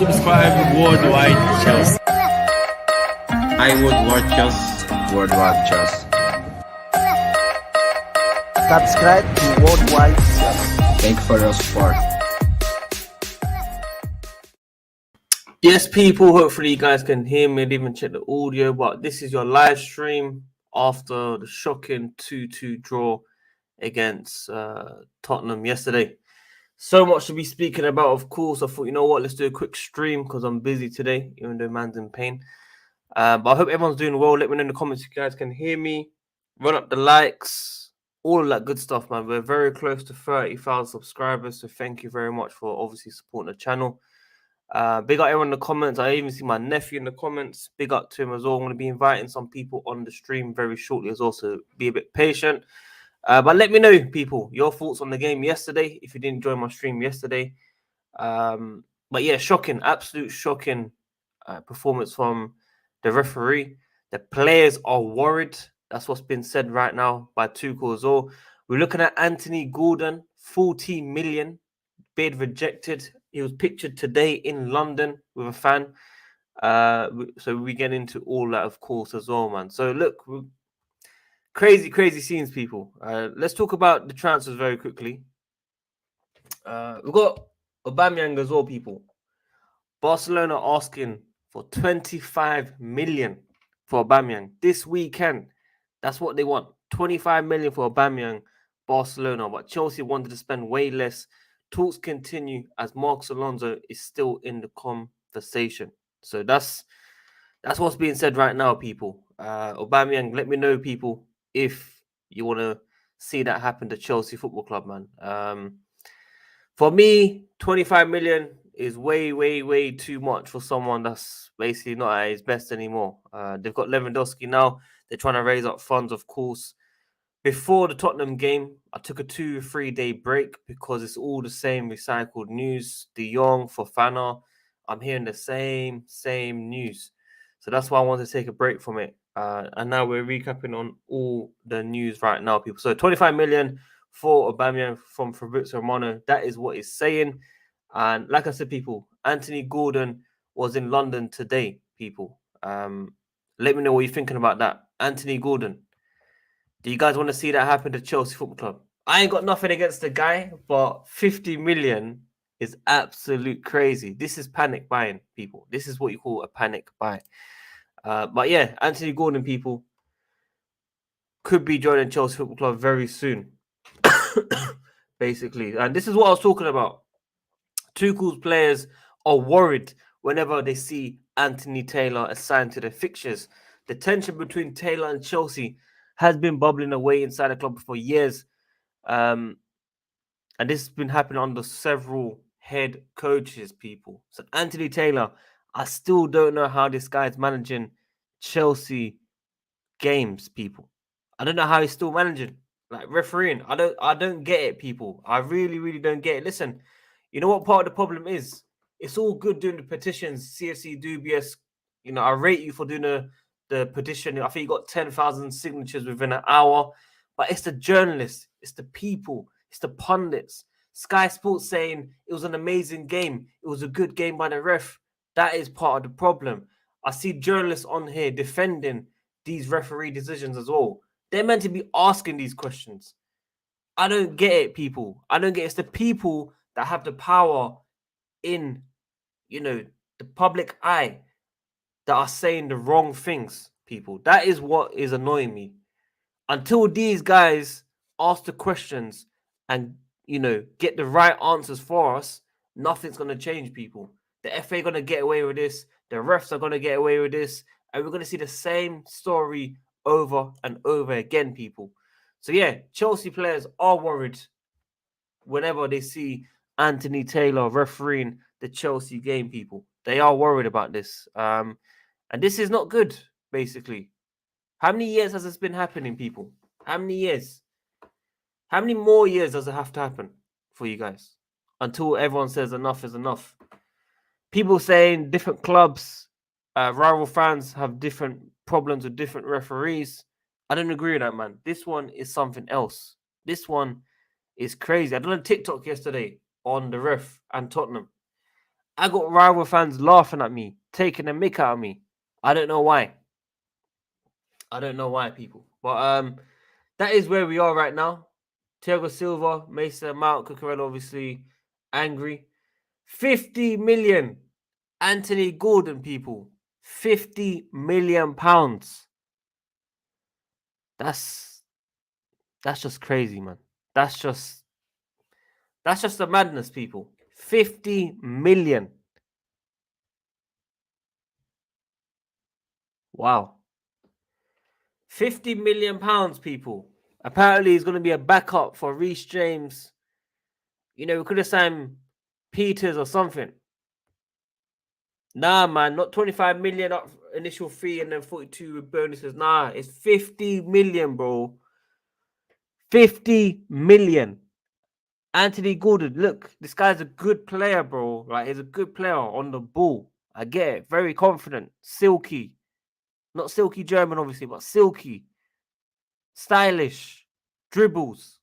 subscribe WorldWideChels. I WorldWideChels. WorldWideChels. Subscribe to WorldWideChels. Thank you for your support. Yes, people, hopefully you guys can hear me. I didn't even check the audio, but this is your live stream after the shocking 2-2 draw against Tottenham yesterday. So much to be speaking about, of course. I thought, you know what, let's do a quick stream because I'm busy today, even though man's in pain. But I hope everyone's doing well. Let me know in the comments if you guys can hear me. Run up the likes, all of that good stuff, man. We're very close to 30,000 subscribers, so thank you very much for obviously supporting the channel. Big up everyone in the comments. I even see my nephew in the comments. Big up to him as well. I'm going to be inviting some people on the stream very shortly as well, so be a bit patient. But let me know, people, your thoughts on the game yesterday, if you didn't join my stream yesterday. But yeah, shocking, absolute shocking performance from the referee. The players are worried. That's what's been said right now by Tuchel as well. We're looking at Anthony Gordon, 14 million, bid rejected. He was pictured today in London with a fan. So we get into all that, of course, as well, man. So look, crazy scenes, people. Let's talk about the transfers very quickly. We've got Aubameyang as well, people. Barcelona asking for 25 million for Aubameyang this weekend. That's what they want. 25 million for Aubameyang, Barcelona. But Chelsea wanted to spend way less. Talks continue as Marcos Alonso is still in the conversation. So that's what's being said right now, people. Aubameyang, let me know, people, if you want to see that happen to Chelsea Football Club, man. For me, 25 million is way too much for someone that's basically not at his best anymore. They've got Lewandowski now. They're trying to raise up funds, of course. Before the Tottenham game, I took a 2-3 day break because it's all the same recycled news. De Jong, Fofana, I'm hearing the same news. So that's why I want to take a break from it. And now we're recapping on all the news right now, people. So 25 million for Aubameyang from Fabrizio Romano. That is what it's saying. And like I said, people, Anthony Gordon was in London today, people. Let me know what you're thinking about that. Anthony Gordon. Do you guys want to see that happen to Chelsea Football Club? I ain't got nothing against the guy, but 50 million is absolute crazy. This is panic buying, people. This is what you call a panic buy. But yeah, Anthony Gordon, people, could be joining Chelsea Football Club very soon. Basically. And this is what I was talking about. Tuchel's players are worried whenever they see Anthony Taylor assigned to the fixtures. The tension between Taylor and Chelsea has been bubbling away inside the club for years. And this has been happening under several head coaches, people. So Anthony Taylor, I still don't know how this guy is managing Chelsea games, people. I don't know how he's still managing, like refereeing. I don't get it, people. I really don't get it. Listen, you know what part of the problem is? It's all good doing the petitions, CFC, Dubious. You know, I rate you for doing the petition. I think you got 10,000 signatures within an hour. But it's the journalists, it's the people, it's the pundits. Sky Sports saying it was an amazing game. It was a good game by the ref. That is part of the problem. I see journalists on here defending these referee decisions as well. They're meant to be asking these questions. I don't get it, people. I don't get it. It's the people that have the power in, you know, the public eye that are saying the wrong things, people. That is what is annoying me. Until these guys ask the questions and, you know, get the right answers for us, nothing's going to change, people. The FA are going to get away with this. The refs are going to get away with this. And we're going to see the same story over and over again, people. So, yeah, Chelsea players are worried whenever they see Anthony Taylor refereeing the Chelsea game, people. They are worried about this. And this is not good, basically. How many years has this been happening, people? How many years? How many more years does it have to happen for you guys? Until everyone says enough is enough. People saying different clubs, rival fans have different problems with different referees. I don't agree with that, man. This one is something else. This one is crazy. I done a TikTok yesterday on the ref and Tottenham. I got rival fans laughing at me, taking a mick out of me. I don't know why. I don't know why, people. But that is where we are right now. Thiago Silva, Mason Mount, Cucurella, obviously angry. 50 million. Anthony Gordon, people. 50 million pounds. That's just crazy, man. That's just the madness, people. 50 million. Wow. 50 million pounds, people. Apparently, he's going to be a backup for Reece James. You know, we could have signed Peters or something. Nah, man, not 25 million up initial fee and then 42 with bonuses. Nah, it's 50 million, bro. 50 million. Anthony Gordon, look, this guy's a good player, bro. Like, he's a good player on the ball. I get it. Very confident. Silky. Not silky German, obviously, but silky. Stylish. Dribbles.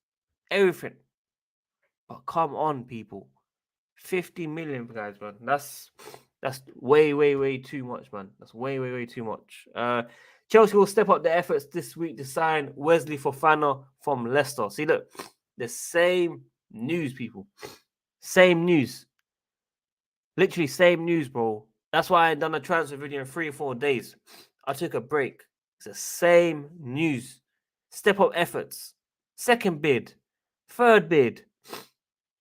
Everything. But come on, people. 50 million, guys, man. That's way too much, man. That's way too much. Chelsea will step up their efforts this week to sign Wesley Fofana from Leicester. See, look, the same news, people. Same news. Literally same news, bro. That's why I ain't done a transfer video in 3 or 4 days. I took a break. It's the same news. Step up efforts. Second bid. Third bid.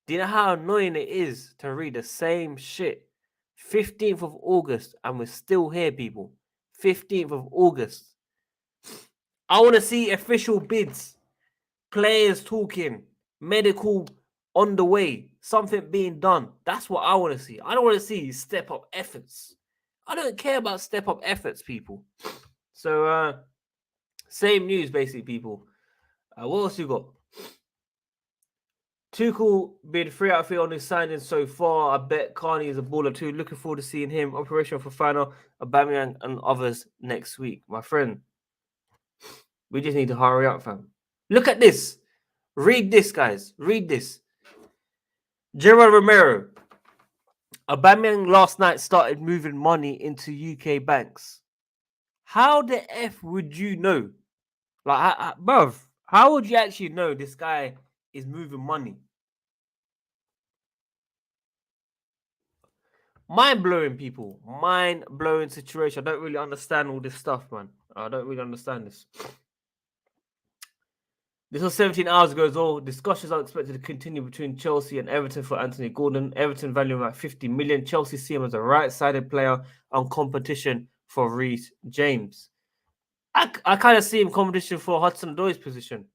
Do you know how annoying it is to read the same shit? 15th of August, and we're still here, people. 15th of August. I want to see official bids, players talking, medical on the way, something being done. That's what I want to see. I don't want to see step up efforts. I don't care about step up efforts, people. So, same news, basically, people. What else you got? Tuchel been 3 out of 3 on his signings so far. I bet Carney is a baller too. Looking forward to seeing him, Operation Fofana, Aubameyang, and others next week. My friend, we just need to hurry up, fam. Look at this. Read this, guys. Read this. Gerard Romero. Aubameyang last night started moving money into UK banks. How the F would you know? Like, bruv, how would you actually know this guy is moving money? Mind-blowing, people. Mind-blowing situation. I don't really understand all this stuff, man. I don't really understand this. This was 17 hours ago as well. Discussions are expected to continue between Chelsea and Everton for Anthony Gordon. Everton value him at 50 million. Chelsea see him as a right-sided player on competition for Reece James. I kind of see him competition for Hudson-Odoi's position.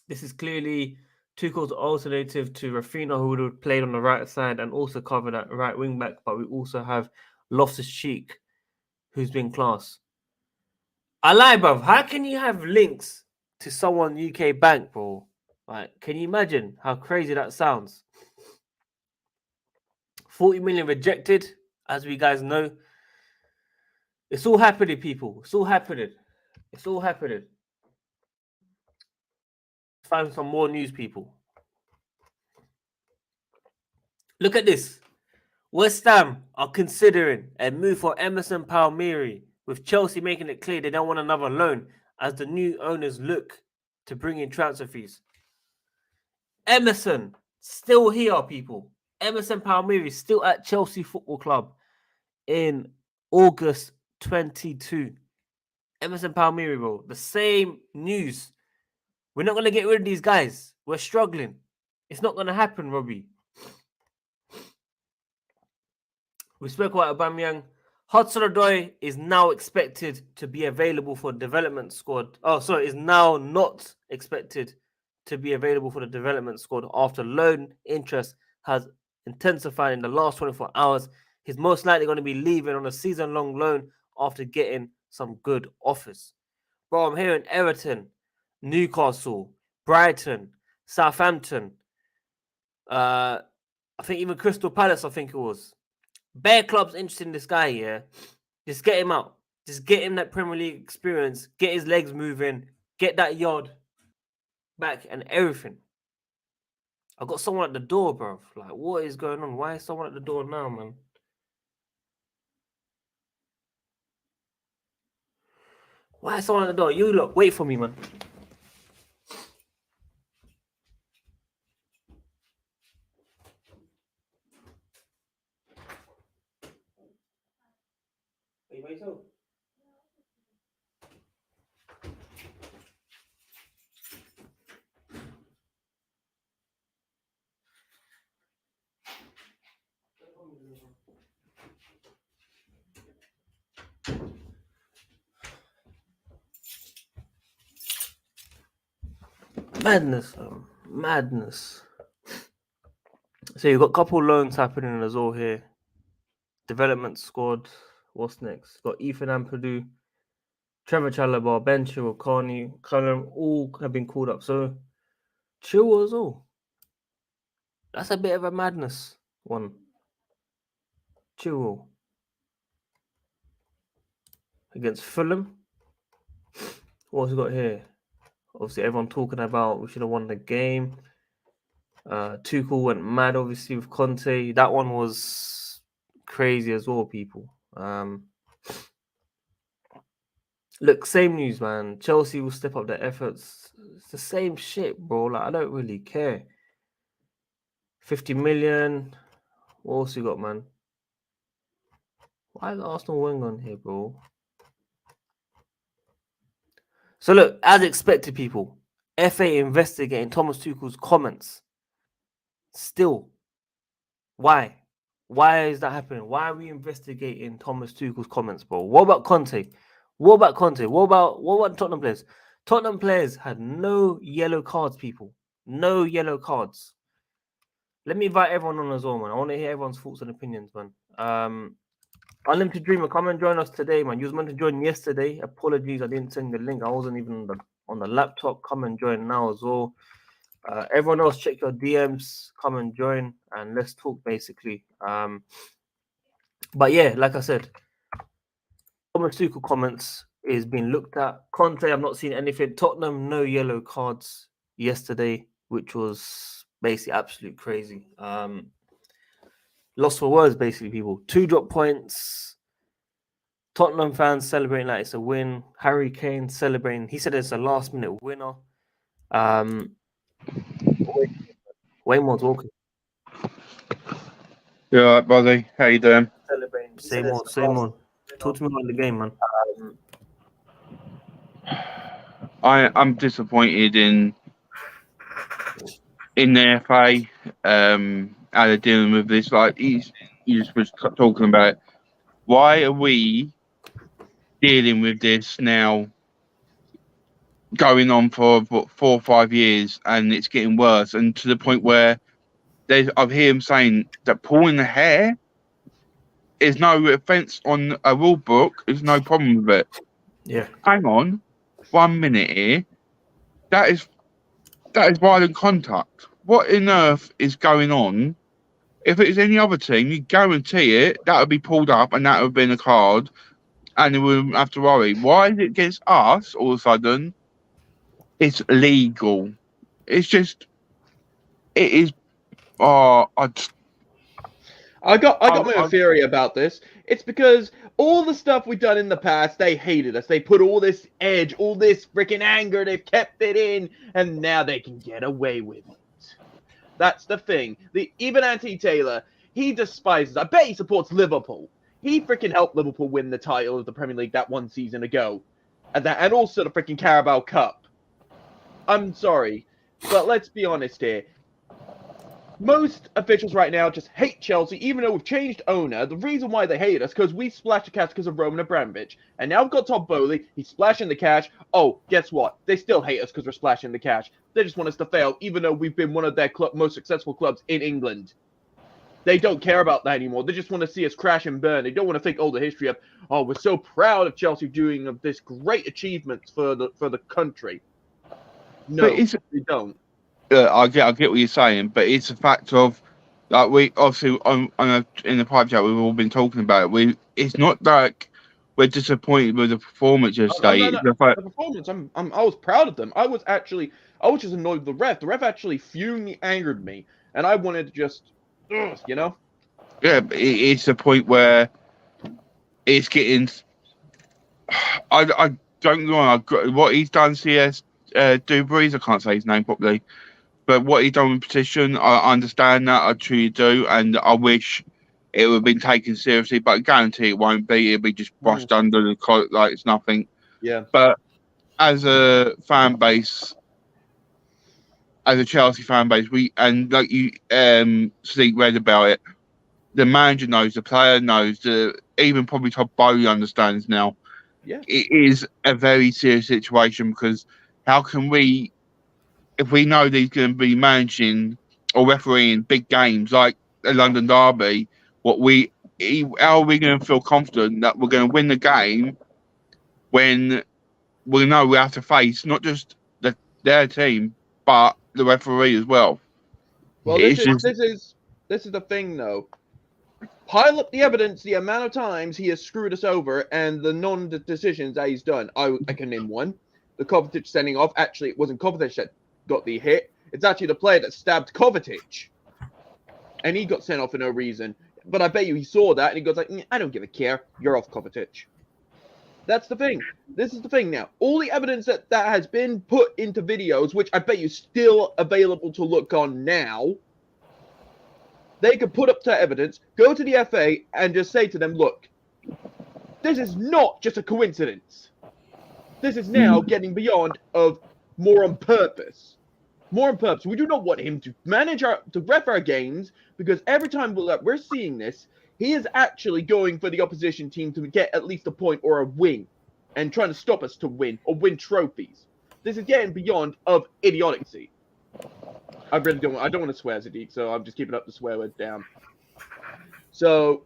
This is clearly Tuchel's alternative to Rafinha, who would have played on the right side and also covered at right wing back. But we also have Loftus-Cheek, who's been class. I lie, bruv. How can you have links to someone UK bank, bro? Like, can you imagine how crazy that sounds? 40 million rejected, as we guys know. It's all happening, people. It's all happening. It's all happening. Find some more news, people. Look at this. West Ham are considering a move for Emerson Palmieri, with Chelsea making it clear they don't want another loan as the new owners look to bring in transfer fees. Emerson, still here, people. Emerson Palmieri still at Chelsea Football Club in August 22. Emerson Palmieri, bro. The same news. We're not going to get rid of these guys. We're struggling. It's not going to happen, Robbie. We spoke about Aubameyang. Hudson-Odoi is now expected to be available for development squad. Oh, sorry, is now not expected to be available for the development squad after loan interest has intensified in the last 24 hours. He's most likely going to be leaving on a season-long loan after getting some good offers. Bro, I'm hearing Everton, Newcastle, Brighton, Southampton, I think even Crystal Palace, I think it was. Bare clubs interested in this guy, yeah. Just get him out. Just get him that Premier League experience. Get his legs moving. Get that yard back and everything. I got someone at the door, bro. Like, what is going on? Why is someone at the door now, man? Why is someone at the door? You look, wait for me, man. Are you by yourself? Madness, madness. So you've got a couple loans happening as well here. Development squad. What's next? Got Ethan Ampadu, Trevor Chalobah, Ben Chilwell, Carney, Callum, all have been called up. So Chilwell as well. That's a bit of a madness one. Chilwell against Fulham. What's he got here? Obviously, everyone talking about we should have won the game. Tuchel went mad, obviously, with Conte. That one was crazy as well, people. Look, same news, man. Chelsea will step up their efforts. It's the same shit, bro. Like, I don't really care. 50 million. What else you got, man? Why is Arsenal wing on here, bro? So look, as expected, people, FA investigating Thomas Tuchel's comments. Still, why? Why is that happening? Why are we investigating Thomas Tuchel's comments, bro? What about Conte? What about Conte? What about Tottenham players? Tottenham players had no yellow cards, people. No yellow cards. Let me invite everyone on as well, man. I want to hear everyone's thoughts and opinions, man. Unlimited Dreamer, come and join us today, man. You was meant to join yesterday. Apologies, I didn't send the link. I wasn't even on the laptop. Come and join now as well. Everyone else, check your DMs. Come and join, and let's talk, basically. But yeah, like I said, Thomas Tuchel comments is being looked at. Conte, I've not seen anything. Tottenham, no yellow cards yesterday, which was basically absolute crazy. Lost for words, basically, people. 2 drop points. Tottenham fans celebrating like it's a win. Harry Kane celebrating. He said it's a last-minute winner. Waymore's walking. You all right, buddy? How you doing? Celebrating. Same on. Talk to me about the game, man. I'm disappointed in the FA. How they're dealing with this. Like you just was talking about. Why are we dealing with this now? Going on for 4 or 5 years, and it's getting worse, and to the point where I hear him saying that pulling the hair is no offence on a rule book. There's no problem with it. Yeah. Hang on, 1 minute here. That is violent contact. What on earth is going on? If it was any other team, you guarantee it, that would be pulled up and that would have been a card, and we wouldn't have to worry. Why is it against us all of a sudden? It's legal. It's just, it is. Oh, I got my theory about this. It's because all the stuff we've done in the past, they hated us. They put all this edge, all this freaking anger, they've kept it in, and now they can get away with it. That's the thing. Even Anthony Taylor, he despises. I bet he supports Liverpool. He freaking helped Liverpool win the title of the Premier League that one season ago, and also the freaking Carabao Cup. I'm sorry, but let's be honest here. Most officials right now just hate Chelsea, even though we've changed owner. The reason why they hate us is because we splashed the cash because of Roman Abramovich. And now we've got Todd Bowley. He's splashing the cash. Oh, guess what? They still hate us because we're splashing the cash. They just want us to fail, even though we've been one of their most successful clubs in England. They don't care about that anymore. They just want to see us crash and burn. They don't want to think all the history of, oh, we're so proud of Chelsea doing this great achievements for the country. No, they don't. I get what you're saying, but it's a fact of, like, we obviously in the pipe chat we've all been talking about it. It's not like we're disappointed with the performance yesterday. No. The performance, I was proud of them. I I was just annoyed with the ref. The ref actually fuming angered me, and I wanted to just, you know. Yeah, it's a point where it's getting. I don't get me wrong. What he's done, CS Dubreeze, I can't say his name properly, but what he's done with petition, I understand that. I truly do, and I wish it would have been taken seriously. But I guarantee it won't be. It'll be just brushed under the cloak like it's nothing. Yeah. But as a fan base, as a Chelsea fan base, like you Steve read about it. The manager knows, the player knows, even probably Todd Bowley understands now. Yeah. It is a very serious situation because how can we, if we know that he's going to be managing or refereeing big games like the London Derby, how are we going to feel confident that we're going to win the game when we know we have to face not just their team but the referee as well? Well, this is the thing though. Pile up the evidence, the amount of times he has screwed us over, and the non-decisions that he's done. I can name one. The Kovacic sending off. Actually, it wasn't Kovacic that got the hit. It's actually the player that stabbed Kovacic. And he got sent off for no reason. But I bet you he saw that, and he goes like, I don't give a care. You're off, Kovacic. That's the thing. This is the thing now. All the evidence that has been put into videos, which I bet you still available to look on now, they could put up to evidence, go to the FA, and just say to them, look, this is not just a coincidence. This is now getting beyond of more on purpose. More on purpose. We do not want him to to ref our games, because every time we're seeing this, he is actually going for the opposition team to get at least a point or a win, and trying to stop us to win or win trophies. This is getting beyond of idiocy. I really don't. I don't want to swear, Sadiq, so I'm just keeping up the swear word down. So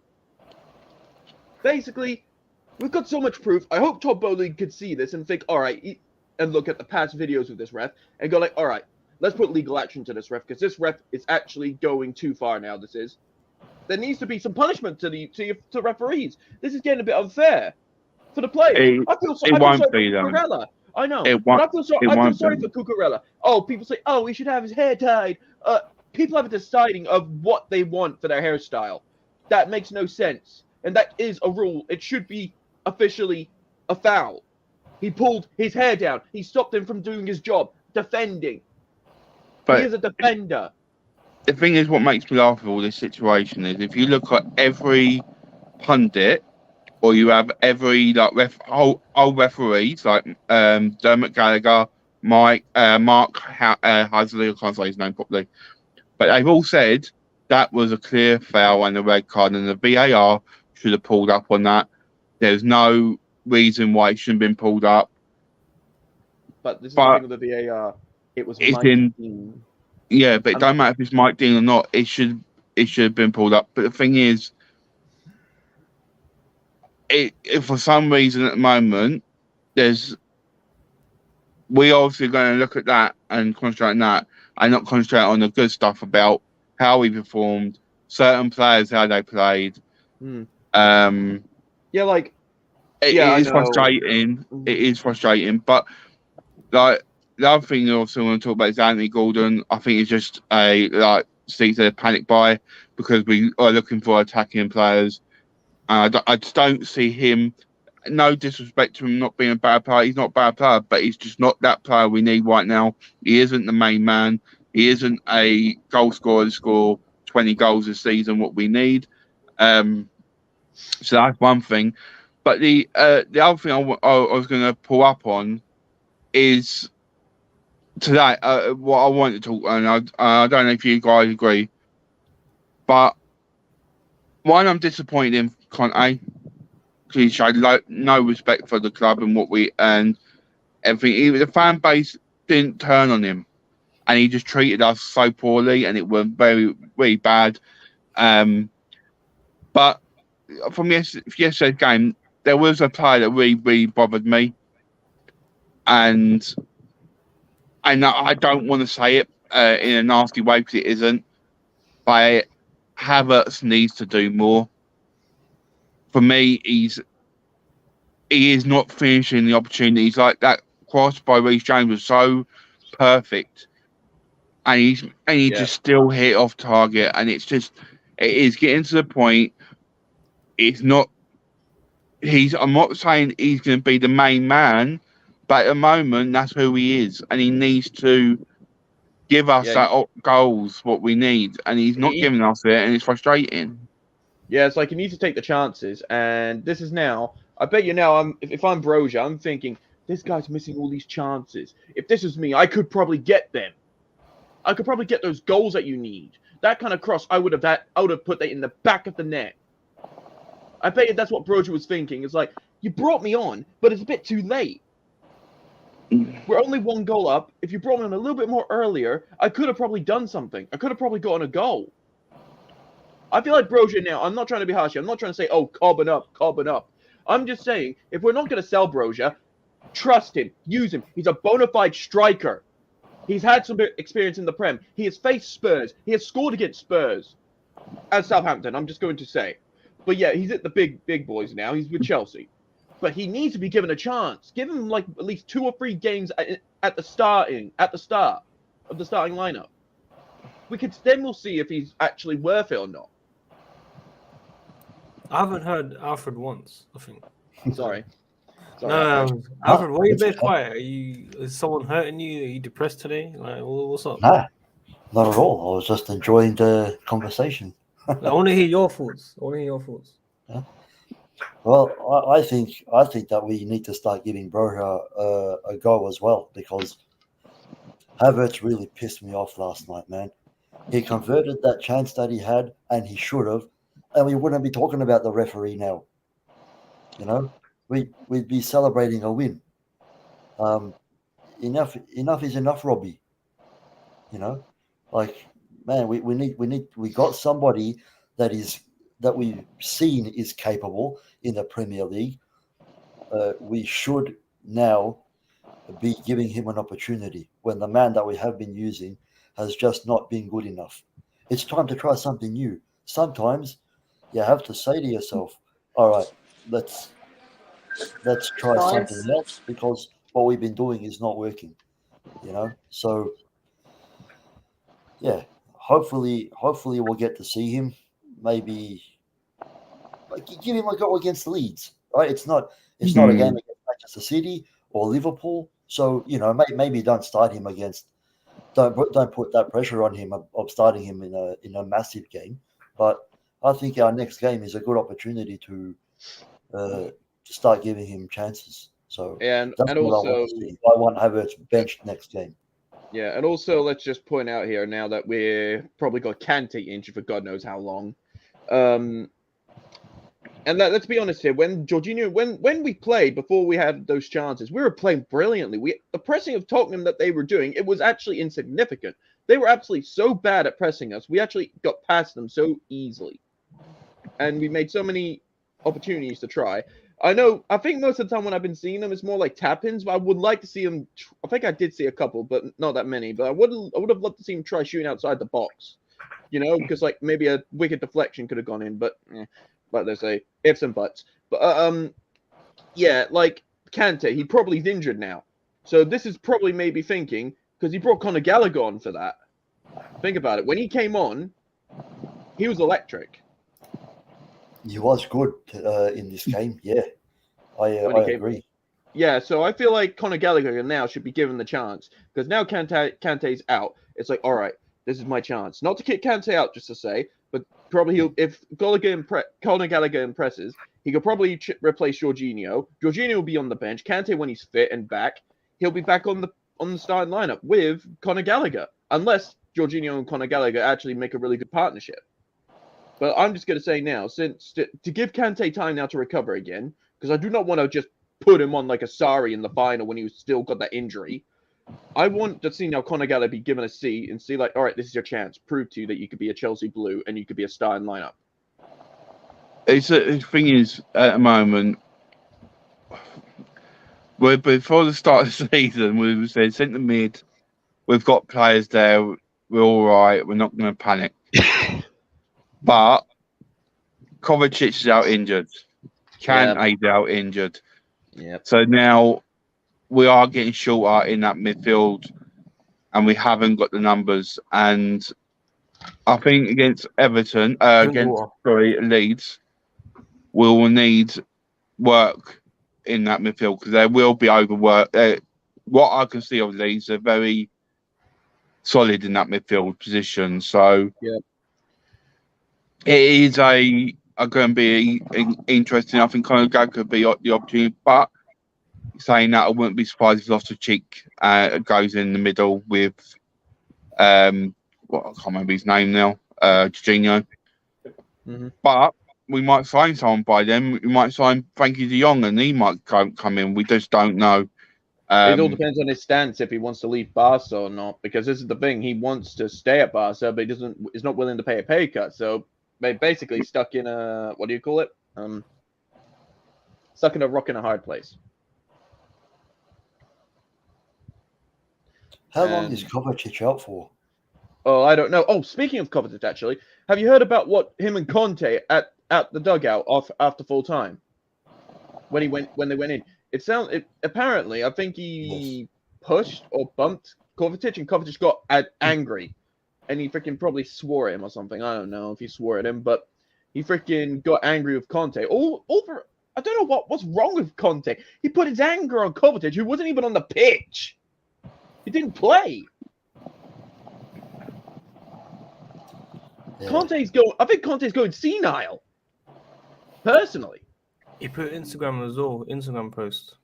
basically, we've got so much proof. I hope Todd Bowley could see this and think, all right, and look at the past videos of this ref and go like, all right, let's put legal action to this ref, because this ref is actually going too far now. There needs to be some punishment to referees. This is getting a bit unfair for the players. I feel sorry for Cucurella. I know, but I feel sorry for Cucurella. Oh, people say, oh, he should have his hair tied. People have a deciding of what they want for their hairstyle. That makes no sense, and that is a rule. It should be officially a foul. He pulled his hair down. He stopped him from doing his job, defending. But he is a defender. The thing is, what makes me laugh at all this situation is if you look at every pundit, or you have every old referees like Dermot Gallagher, Mark Hazley, I can't say his name properly, but they've all said that was a clear foul and a red card, and the VAR should have pulled up on that. There's no reason why it shouldn't have been pulled up. But this is the thing with the VAR. It was Mike Dean. Yeah, but it don't matter if it's Mike Dean or not. It should have been pulled up. But the thing is, if for some reason at the moment, we obviously going to look at that and concentrate on that, and not concentrate on the good stuff about how we performed, certain players, how they played. Yeah, like it is frustrating. It is frustrating, but like the other thing I also want to talk about is Anthony Gordon. I think it's just a panic buy, because we are looking for attacking players. I just don't see him. No disrespect to him not being a bad player. He's not a bad player, but he's just not that player we need right now. He isn't the main man. He isn't a goal scorer to score 20 goals this season, what we need. So that's one thing. But the other thing I was going to pull up on is today, what I want to talk, and I don't know if you guys agree, but one, I'm disappointed in Conte, because he showed no respect for the club and what we and everything. The fan base didn't turn on him, and he just treated us so poorly, and it was very, very bad. But from yesterday's game, there was a player that really, really bothered me, and I don't want to say it in a nasty way, because it isn't, but Havertz needs to do more. For me, he is not finishing the opportunities. Like that cross by Reece James was so perfect, and he just still hit off target, and it is getting to the point. It's not. I'm not saying he's going to be the main man, but at the moment that's who he is, and he needs to give us goals what we need, and he's not giving us it, and it's frustrating. Yeah, it's like you need to take the chances, and this is now. I bet you now. If I'm Broja, I'm thinking this guy's missing all these chances. If this was me, I could probably get them. I could probably get those goals that you need. That kind of cross, I would have put that in the back of the net. I bet you that's what Broja was thinking. It's like, you brought me on, but it's a bit too late. We're only 1 goal up. If you brought me on a little bit more earlier, I could have probably done something. I could have probably gotten a goal. I feel like Broja now, I'm not trying to be harsh. I'm not trying to say, oh, carbon up. I'm just saying, if we're not going to sell Broja, trust him, use him. He's a bona fide striker. He's had some experience in the Prem. He has faced Spurs. He has scored against Spurs. As Southampton, I'm just going to say. But yeah, he's at the big boys now. He's with Chelsea. But he needs to be given a chance. Give him like at least 2 or 3 games at the start of the starting lineup. Then we'll see if he's actually worth it or not. I haven't heard Alfred once, I think. Sorry. No, Alfred, why are you very quiet? Is someone hurting you? Are you depressed today? Like, what's up? Nah, not at all. I was just enjoying the conversation. I want to hear your thoughts. Yeah. Well, I think that we need to start giving Broja a go as well, because Havertz really pissed me off last night, man. He converted that chance that he had, and he should have, and we wouldn't be talking about the referee now. You know, we'd be celebrating a win. Enough is enough, Robbie. You know, like, man, we got somebody that we've seen is capable in the Premier League. We should now be giving him an opportunity when the man that we have been using has just not been good enough. It's time to try something new. Sometimes you have to say to yourself, all right, let's try something else, because what we've been doing is not working, you know? So yeah, hopefully we'll get to see him. Maybe give him a go against Leeds, right? It's not a game against Manchester City or Liverpool. So, you know, maybe don't start him don't put that pressure on him of starting him in a massive game. But I think our next game is a good opportunity to start giving him chances. So and also I want Havertz benched next game. Yeah, and also let's just point out here now that we're probably got Conte injured for God knows how long. And let's be honest here, when Jorginho, when we played before we had those chances, we were playing brilliantly. The pressing of Tottenham that they were doing, it was actually insignificant. They were absolutely so bad at pressing us. We actually got past them so easily. And we made so many opportunities to try. I think most of the time when I've been seeing them, it's more like tap-ins, but I would like to see them. I think I did see a couple, but not that many. But I would have loved to see him try shooting outside the box, you know, because like maybe a wicked deflection could have gone in, but like they say, ifs and buts. But yeah, like Conte, he probably is injured now, so this is probably maybe thinking, because he brought Conor Gallagher on for that. Think about it. When he came on, he was electric. He was good in this game, yeah. I agree. Yeah, so I feel like Conor Gallagher now should be given the chance, because now Kante's out. It's like, all right, this is my chance. Not to kick Conte out, just to say, but probably if Conor Gallagher impresses, he could probably replace Jorginho. Jorginho will be on the bench. Conte, when he's fit and back, he'll be back on the starting lineup with Conor Gallagher, unless Jorginho and Conor Gallagher actually make a really good partnership. But I'm just going to say now, since to give Conte time now to recover again, because I do not want to just put him on like a Sarri in the final when he still got that injury. I want to see now Conor Gallagher be given a seat and see like, all right, this is your chance. Prove to you that you could be a Chelsea Blue and you could be a star in lineup. The thing is, at the moment, before the start of the season, we said centre mid, we've got players there, we're all right, we're not going to panic. But Kovacic is out injured. Kante's out injured. Yeah. So now we are getting shorter in that midfield. and we haven't got the numbers. And I think against Leeds, we will need work in that midfield because there will be overwork. What I can see of Leeds, they're very solid in that midfield position. So yeah, it is going to be interesting. I think Conor Gag could be the opportunity, but saying that, I wouldn't be surprised if Loftus Cheek goes in the middle with I can't remember his name now, Jorginho. Mm-hmm. But we might sign someone by then. We might sign Frankie De Jong, and he might come in. We just don't know. It all depends on his stance if he wants to leave Barca or not. Because this is the thing: he wants to stay at Barca, but is not willing to pay a pay cut. So they basically stuck in a what do you call it? Stuck in a rock and a hard place. How long is Kovacic out for? Oh, I don't know. Oh, speaking of Kovacic, actually, have you heard about what him and Conte at the dugout after full time when they went in? Apparently, I think he pushed or bumped Kovacic, and Kovacic got angry, and he freaking probably swore at him or something. I don't know if he swore at him, but he freaking got angry with Conte. All for I don't know what's wrong with Conte. He put his anger on Kovacic, who wasn't even on the pitch. He didn't play. Yeah. I think Conte's going senile. Personally. He put Instagram as well, Instagram post.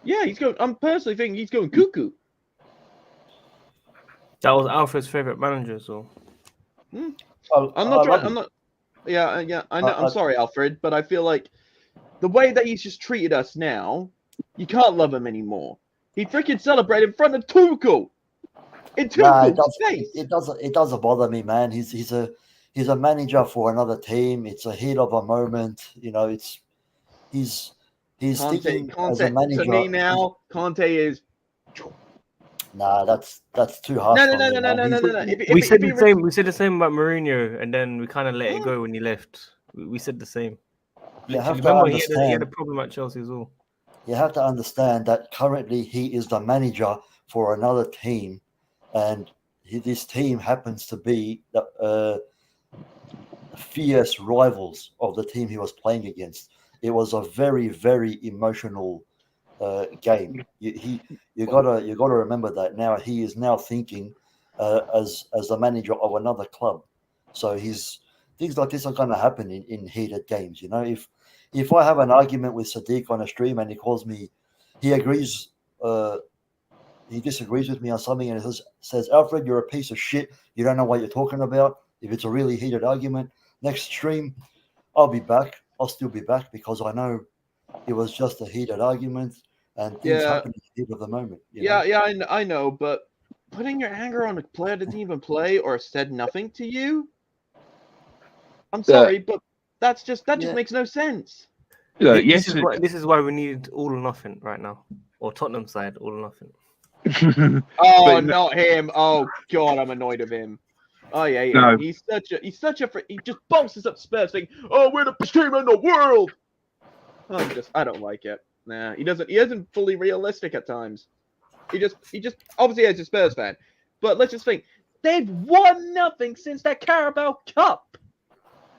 Yeah, I'm personally thinking he's going cuckoo. That was Alfred's favorite manager, so. I'm not. Yeah, I know. I'm sorry, Alfred, but I feel like the way that he's just treated us now, you can't love him anymore. He freaking celebrated in front of Tuchel. In Tuchel's face. It doesn't bother me, man. He's a manager for another team. It's a heat of a moment. You know, he's thinking as a manager. To me now, Conte is. Nah, that's too harsh. No. We said the same about Mourinho, and then we kind of let it go when he left. We said the same. You have to Remember, he understand. had a problem at Chelsea as well. You have to understand that currently he is the manager for another team, and this team happens to be the fierce rivals of the team he was playing against. It was a very, very emotional game. You gotta remember that. Now he is now thinking as the manager of another club. So things like this are going to happen in heated games. You know, if I have an argument with Sadiq on a stream and he calls me, he disagrees with me on something and says, Alfred, you're a piece of shit. You don't know what you're talking about. If it's a really heated argument, next stream, I'll be back. I'll still be back because I know it was just a heated argument and things happen in the heat of the moment. I know, but putting your anger on a player that didn't even play or said nothing to you, I'm sorry, but that just makes no sense. Yeah, this is why we need all or nothing right now, or Tottenham side all or nothing. Not him! Oh God, I'm annoyed of him. Oh yeah, No. He's such a he just boasts up Spurs saying, "Oh, we're the best team in the world." I don't like it. Nah, he isn't fully realistic at times. He just obviously is a Spurs fan, but let's just think they've won nothing since that Carabao Cup.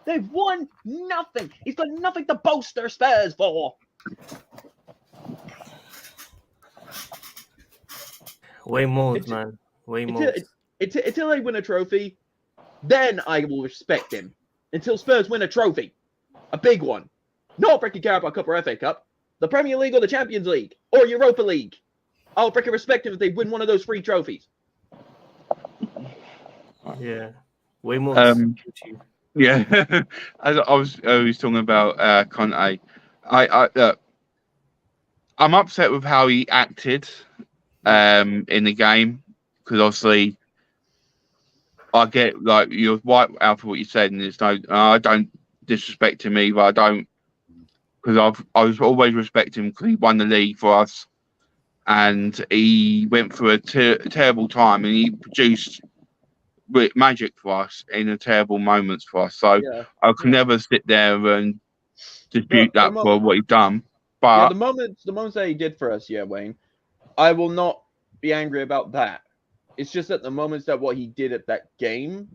They've won nothing. He's got nothing to boast their Spurs for. Way more, man. Way more. Until they win a trophy, then I will respect him. Until Spurs win a trophy. A big one. Not freaking Carabao Cup or FA Cup. The Premier League or the Champions League. Or Europa League. I'll freaking respect him if they win one of those 3 trophies. Yeah. Way more. Yeah. As I was talking about Conte. I'm upset with how he acted in the game because obviously I get like you're right out for what you said, and I don't disrespect him either. I don't because I was always respect him because he won the league for us, and he went through a terrible time, and he produced magic for us in the terrible moments for us. So I can never sit there and dispute that for what he's done. But the moments that he did for us, Wayne, I will not be angry about that. It's just at the moments that what he did at that game,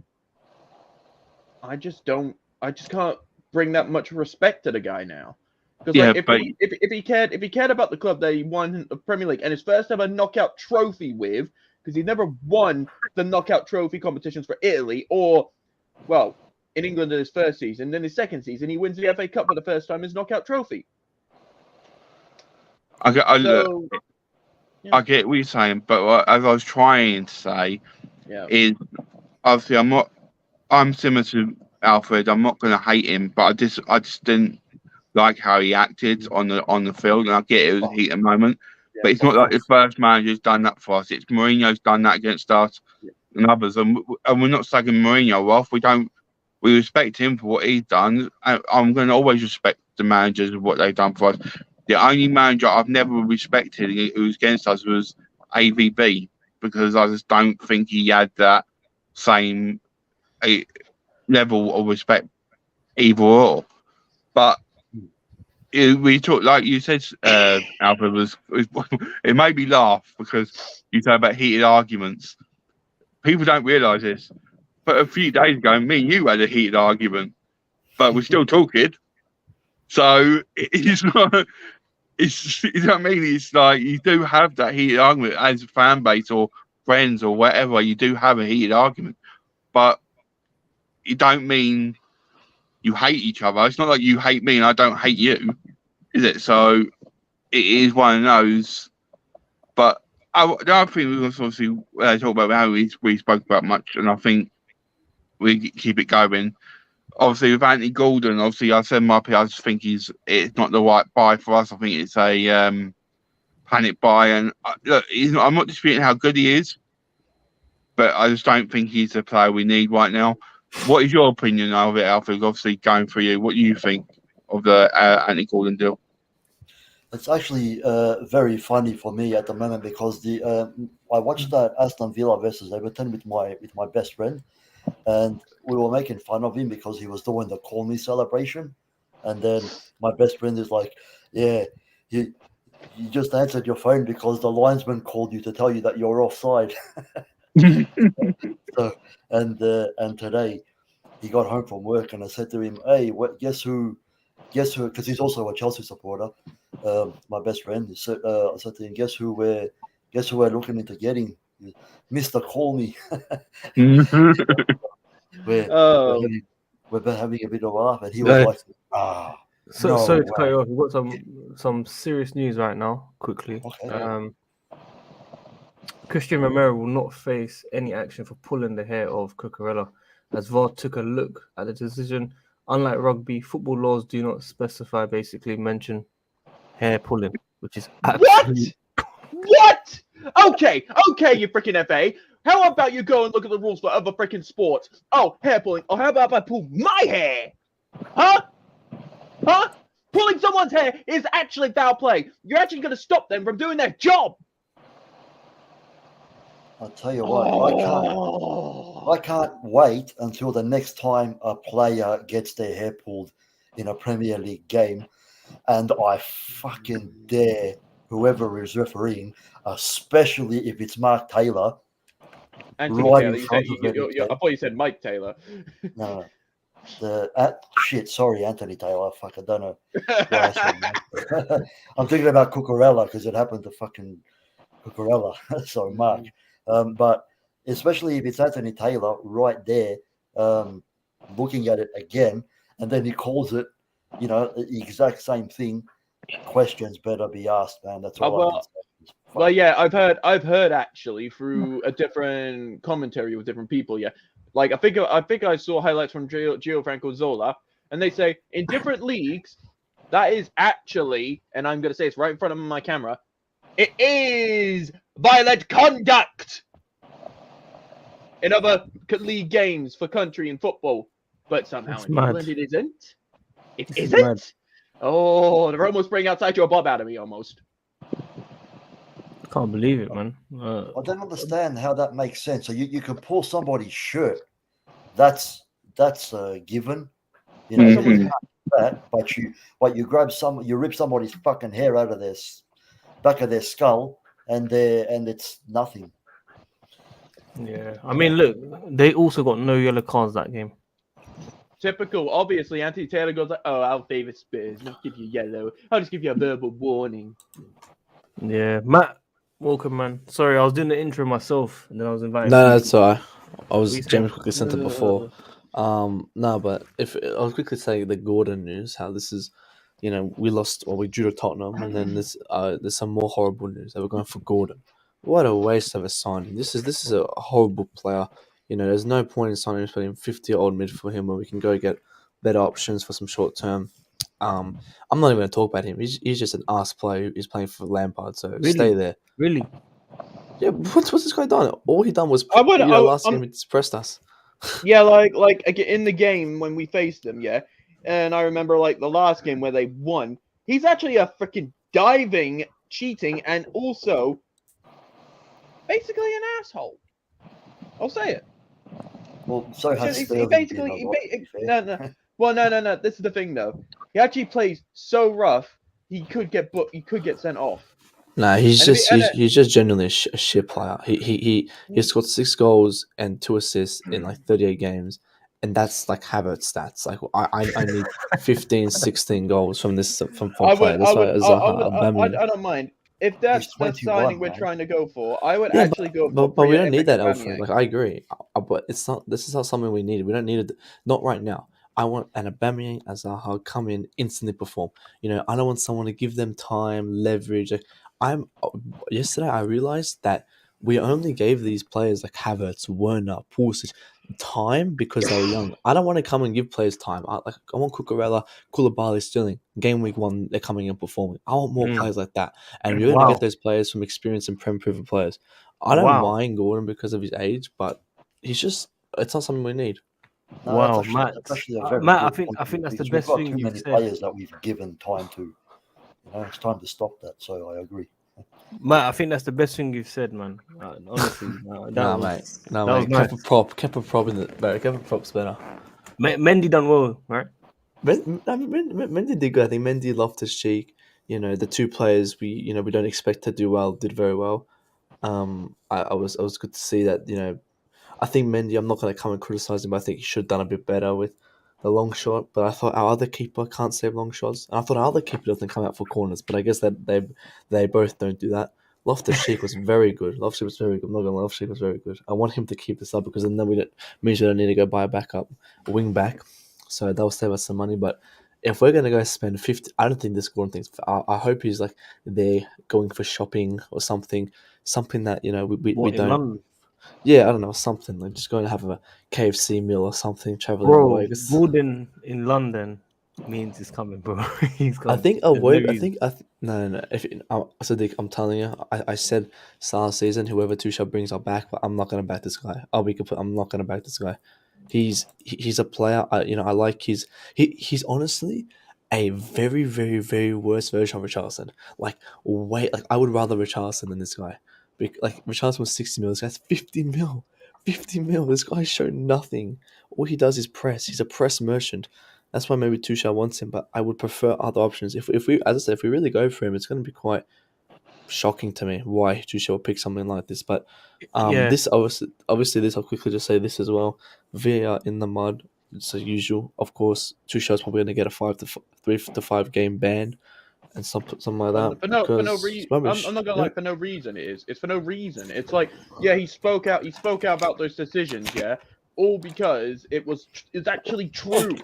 I just can't bring that much respect to the guy now. Because Yeah, like, but if he cared about the club that he won the Premier League and his first ever knockout trophy with, because he never won the knockout trophy competitions for Italy or, well, in England in his first season. Then his second season, he wins the FA Cup for the first time as knockout trophy. I get So, what you're saying, but as I was trying to say, yeah. is obviously I'm similar to Alfred. I'm not going to hate him, but I just didn't like how he acted on the field, and I get it was a heat of moment. Yeah, But it's not like the first manager's done that for us. It's Mourinho's done that against us and others, and we're not slagging Mourinho off. We respect him for what he's done. I'm going to always respect the managers of what they've done for us. The only manager I've never respected who was against us was AVB, because I just don't think he had that same level of respect either or. But we talk, like you said, Alfred, it made me laugh because you talk about heated arguments. People don't realise this, but a few days ago, me and you had a heated argument, but we're still talking. So it's not. It's, you know what I mean? It's like you do have that heated argument as a fan base or friends or whatever. You do have a heated argument, but it don't mean you hate each other. It's not like you hate me and I don't hate you, is it? So it is one of those. But the other thing we was obviously talk about how we spoke about much, and I think we keep it going. Obviously, with Anthony Gordon, obviously I said my opinion. I just think it's not the right buy for us. I think it's a panic buy. And look, I'm not disputing how good he is, but I just don't think he's the player we need right now. What is your opinion of it, Alfred? Obviously, going for you, what do you think of the Anthony Gordon deal? It's actually very funny for me at the moment because I watched that Aston Villa versus Everton with my best friend, and we were making fun of him because he was doing the call me celebration, and then my best friend is like, "Yeah, you just answered your phone because the linesman called you to tell you that you're offside." So and today he got home from work and I said to him, "Hey, guess who?" Because he's also a Chelsea supporter. My best friend. So I said to him, "Guess who we're looking into getting? Mr. Call Me." we're having a bit of a laugh, and he was like, Sorry to cut you off. We've got some serious news right now. Quickly, Okay. Christian Romero will not face any action for pulling the hair of Cucurella, as VAR took a look at the decision. Unlike rugby, football laws do not specify, basically mention hair pulling, which is absolutely... What? Okay, you freaking FA. How about you go and look at the rules for other freaking sports? Oh, hair pulling. Oh, how about if I pull my hair? Huh? Pulling someone's hair is actually foul play. You're actually going to stop them from doing their job. I'll tell you what, I can't wait until the next time a player gets their hair pulled in a Premier League game, and I fucking dare whoever is refereeing, especially if it's Mark Taylor, Anthony right Taylor. in front of it. I thought you said Mike Taylor. No. Sorry, Anthony Taylor. Fuck, I don't know. I'm thinking about Cucurella because it happened to fucking Cucurella. Sorry, Mark. But especially if it's Anthony Taylor right there, looking at it again, and then he calls it, the exact same thing. Questions better be asked, man. That's all. Well, yeah, I've heard actually through a different commentary with different people. Yeah, like I think I saw highlights from Gianfranco Zola, and they say in different leagues that is actually, and I'm going to say it's right in front of my camera, it is violent conduct in other league games for country and football, but somehow in England it isn't. It isn't. Mad. Oh, they're almost bringing outside your bob out of me almost. I can't believe it, man. I don't understand how that makes sense. So you can pull somebody's shirt. That's a given. You know, you can't do that, but you rip somebody's fucking hair out of their back of their skull, and it's nothing. Yeah, I mean, look, they also got no yellow cards that game. Typical. Obviously, Anthony Taylor goes like, "Oh, I'll favour Spurs. Not give you yellow. I'll just give you a verbal warning." Yeah, Matt, welcome, man. Sorry, I was doing the intro myself, and then I was inviting. No, people. that's all right. I was We James said- quickly sent it before. No, but if I was quickly saying the Gordon news, how this is, we lost or we drew to Tottenham, and then there's some more horrible news that we're going for Gordon. What a waste of a signing! This is a horrible player. There's no point in signing for him 50-year-old mid for him when we can go get better options for some short term. I'm not even going to talk about him. He's just an ass player. He's playing for Lampard, so Really? stay there. Really? Yeah, what's this guy done? All he done was last game he suppressed us. Yeah, like again, in the game when we faced them, yeah. And I remember like the last game where they won. He's actually a freaking diving, cheating, and also basically an asshole. I'll say it. Well, so has He Sterling basically, been a he lot, ba- to be fair. no. Well, no. This is the thing, though. He actually plays so rough. He could get sent off. Nah, he's And just genuinely a shit player. He scored 6 goals and 2 assists in like 38 games, and that's like Havertz stats. Like I need 15, 16 goals from this from player. That's why I don't mind if that's the 21, signing we're man. trying to go for. I would Yeah, actually go for. but we don't need that, Alfred. Alfred. Like I agree, but it's not. This is not something we need. We don't need it. Not right now. I want an Aubameyang and Zaha come in, instantly perform. I don't want someone to give them time, leverage. Like, yesterday I realized that we only gave these players like Havertz, Werner, Pulisic time because they were young. I don't want to come and give players time. I want Cucurella, Koulibaly, Sterling. Game week 1, they're coming and performing. I want more players like that, and you're going to get those players from experience and proven players. I don't mind Gordon because of his age, but it's not something we need. No, Wow, that's actually a very Matt, good I think that's the because best we've got thing too you've many said. players that we've given time to. It's time to stop that. So I agree. Matt, I think that's the best thing you've said, man. Honestly, Mate. nice. Kept a prop in the better. Kept a prop's better. Mendy done well, right? Mendy did good. I think Mendy, Loftus-Cheek, the 2 players we don't expect to do well did very well. I was good to see that. I think Mendy, I'm not going to come and criticize him, but I think he should have done a bit better with the long shot. But I thought our other keeper can't save long shots. And I thought our other keeper doesn't come out for corners, but I guess that they both don't do that. Loftus-Cheek was very good. Loftus-Cheek was very good. I'm not going to lie, Loftus-Cheek was very good. I want him to keep this up because then means we don't need to go buy a backup, a wing back. So that will save us some money. But if we're going to go spend 50, I don't think this Gordon thing's. I hope he's like they're going for shopping or something that we don't. London? Yeah, I don't know, something like just going to have a KFC meal or something. Traveling away. Gordon in London means he's coming, bro. He's coming. I think no. Sadiq, I'm telling you, I said start of season, whoever Tuchel brings are back, but I'm not going to back this guy. I'm not going to back this guy. He's a player. I like he's honestly a very, very, very worse version of Richarlison. Like I would rather Richarlison than this guy. Like Richarlison was 60 mil. This guy's 50 mil. 50 mil. This guy's shown nothing. All he does is press. He's a press merchant. That's why maybe Tuchel wants him. But I would prefer other options. If we, as I said, if we really go for him, it's going to be quite shocking to me why Tuchel would pick something like this. But this obviously this I'll quickly just say this as well. VAR in the mud. It's the usual. Of course, Tuchel's probably going to get a 3 to 5 game ban. And something like that. For no reason. I'm not gonna lie. For no reason, it's for no reason. It's like, yeah, he spoke out about those decisions, yeah, all because it's actually true.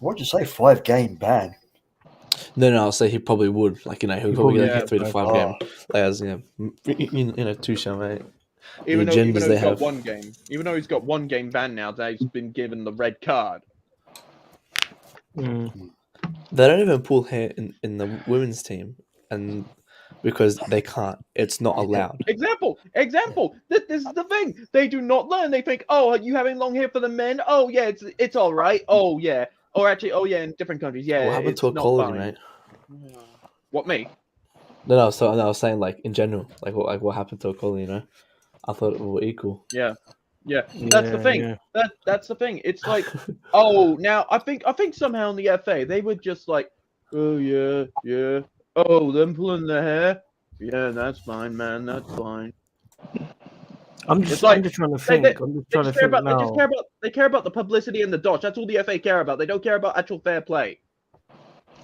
What'd you say? 5-game ban? No, I'll say he probably would. Like he'll probably get a 3 to 5 game. Like as Tuchel, mate. Even though he's got one game. Even though he's got 1 game ban now, that he's been given the red card. They don't even pull hair in the women's team, and because they can't, it's not allowed. Example. This is the thing. They do not learn. They think, oh, are you having long hair for the men? Oh yeah, it's all right. Oh yeah. Or actually, oh yeah, in different countries, yeah. What happened to equality, mate? What, me? No. So I was saying like in general, like what happened to equality? I thought we were equal. Yeah. That's the thing. Yeah. That's the thing. It's like, oh, now I think somehow in the FA they were just like, oh yeah. Oh, them pulling their hair. Yeah, that's fine, man. That's fine. I'm It's just like trying to they, think. I'm just they trying to just care think about now. they care about the publicity and the dosh. That's all the FA care about. They don't care about actual fair play.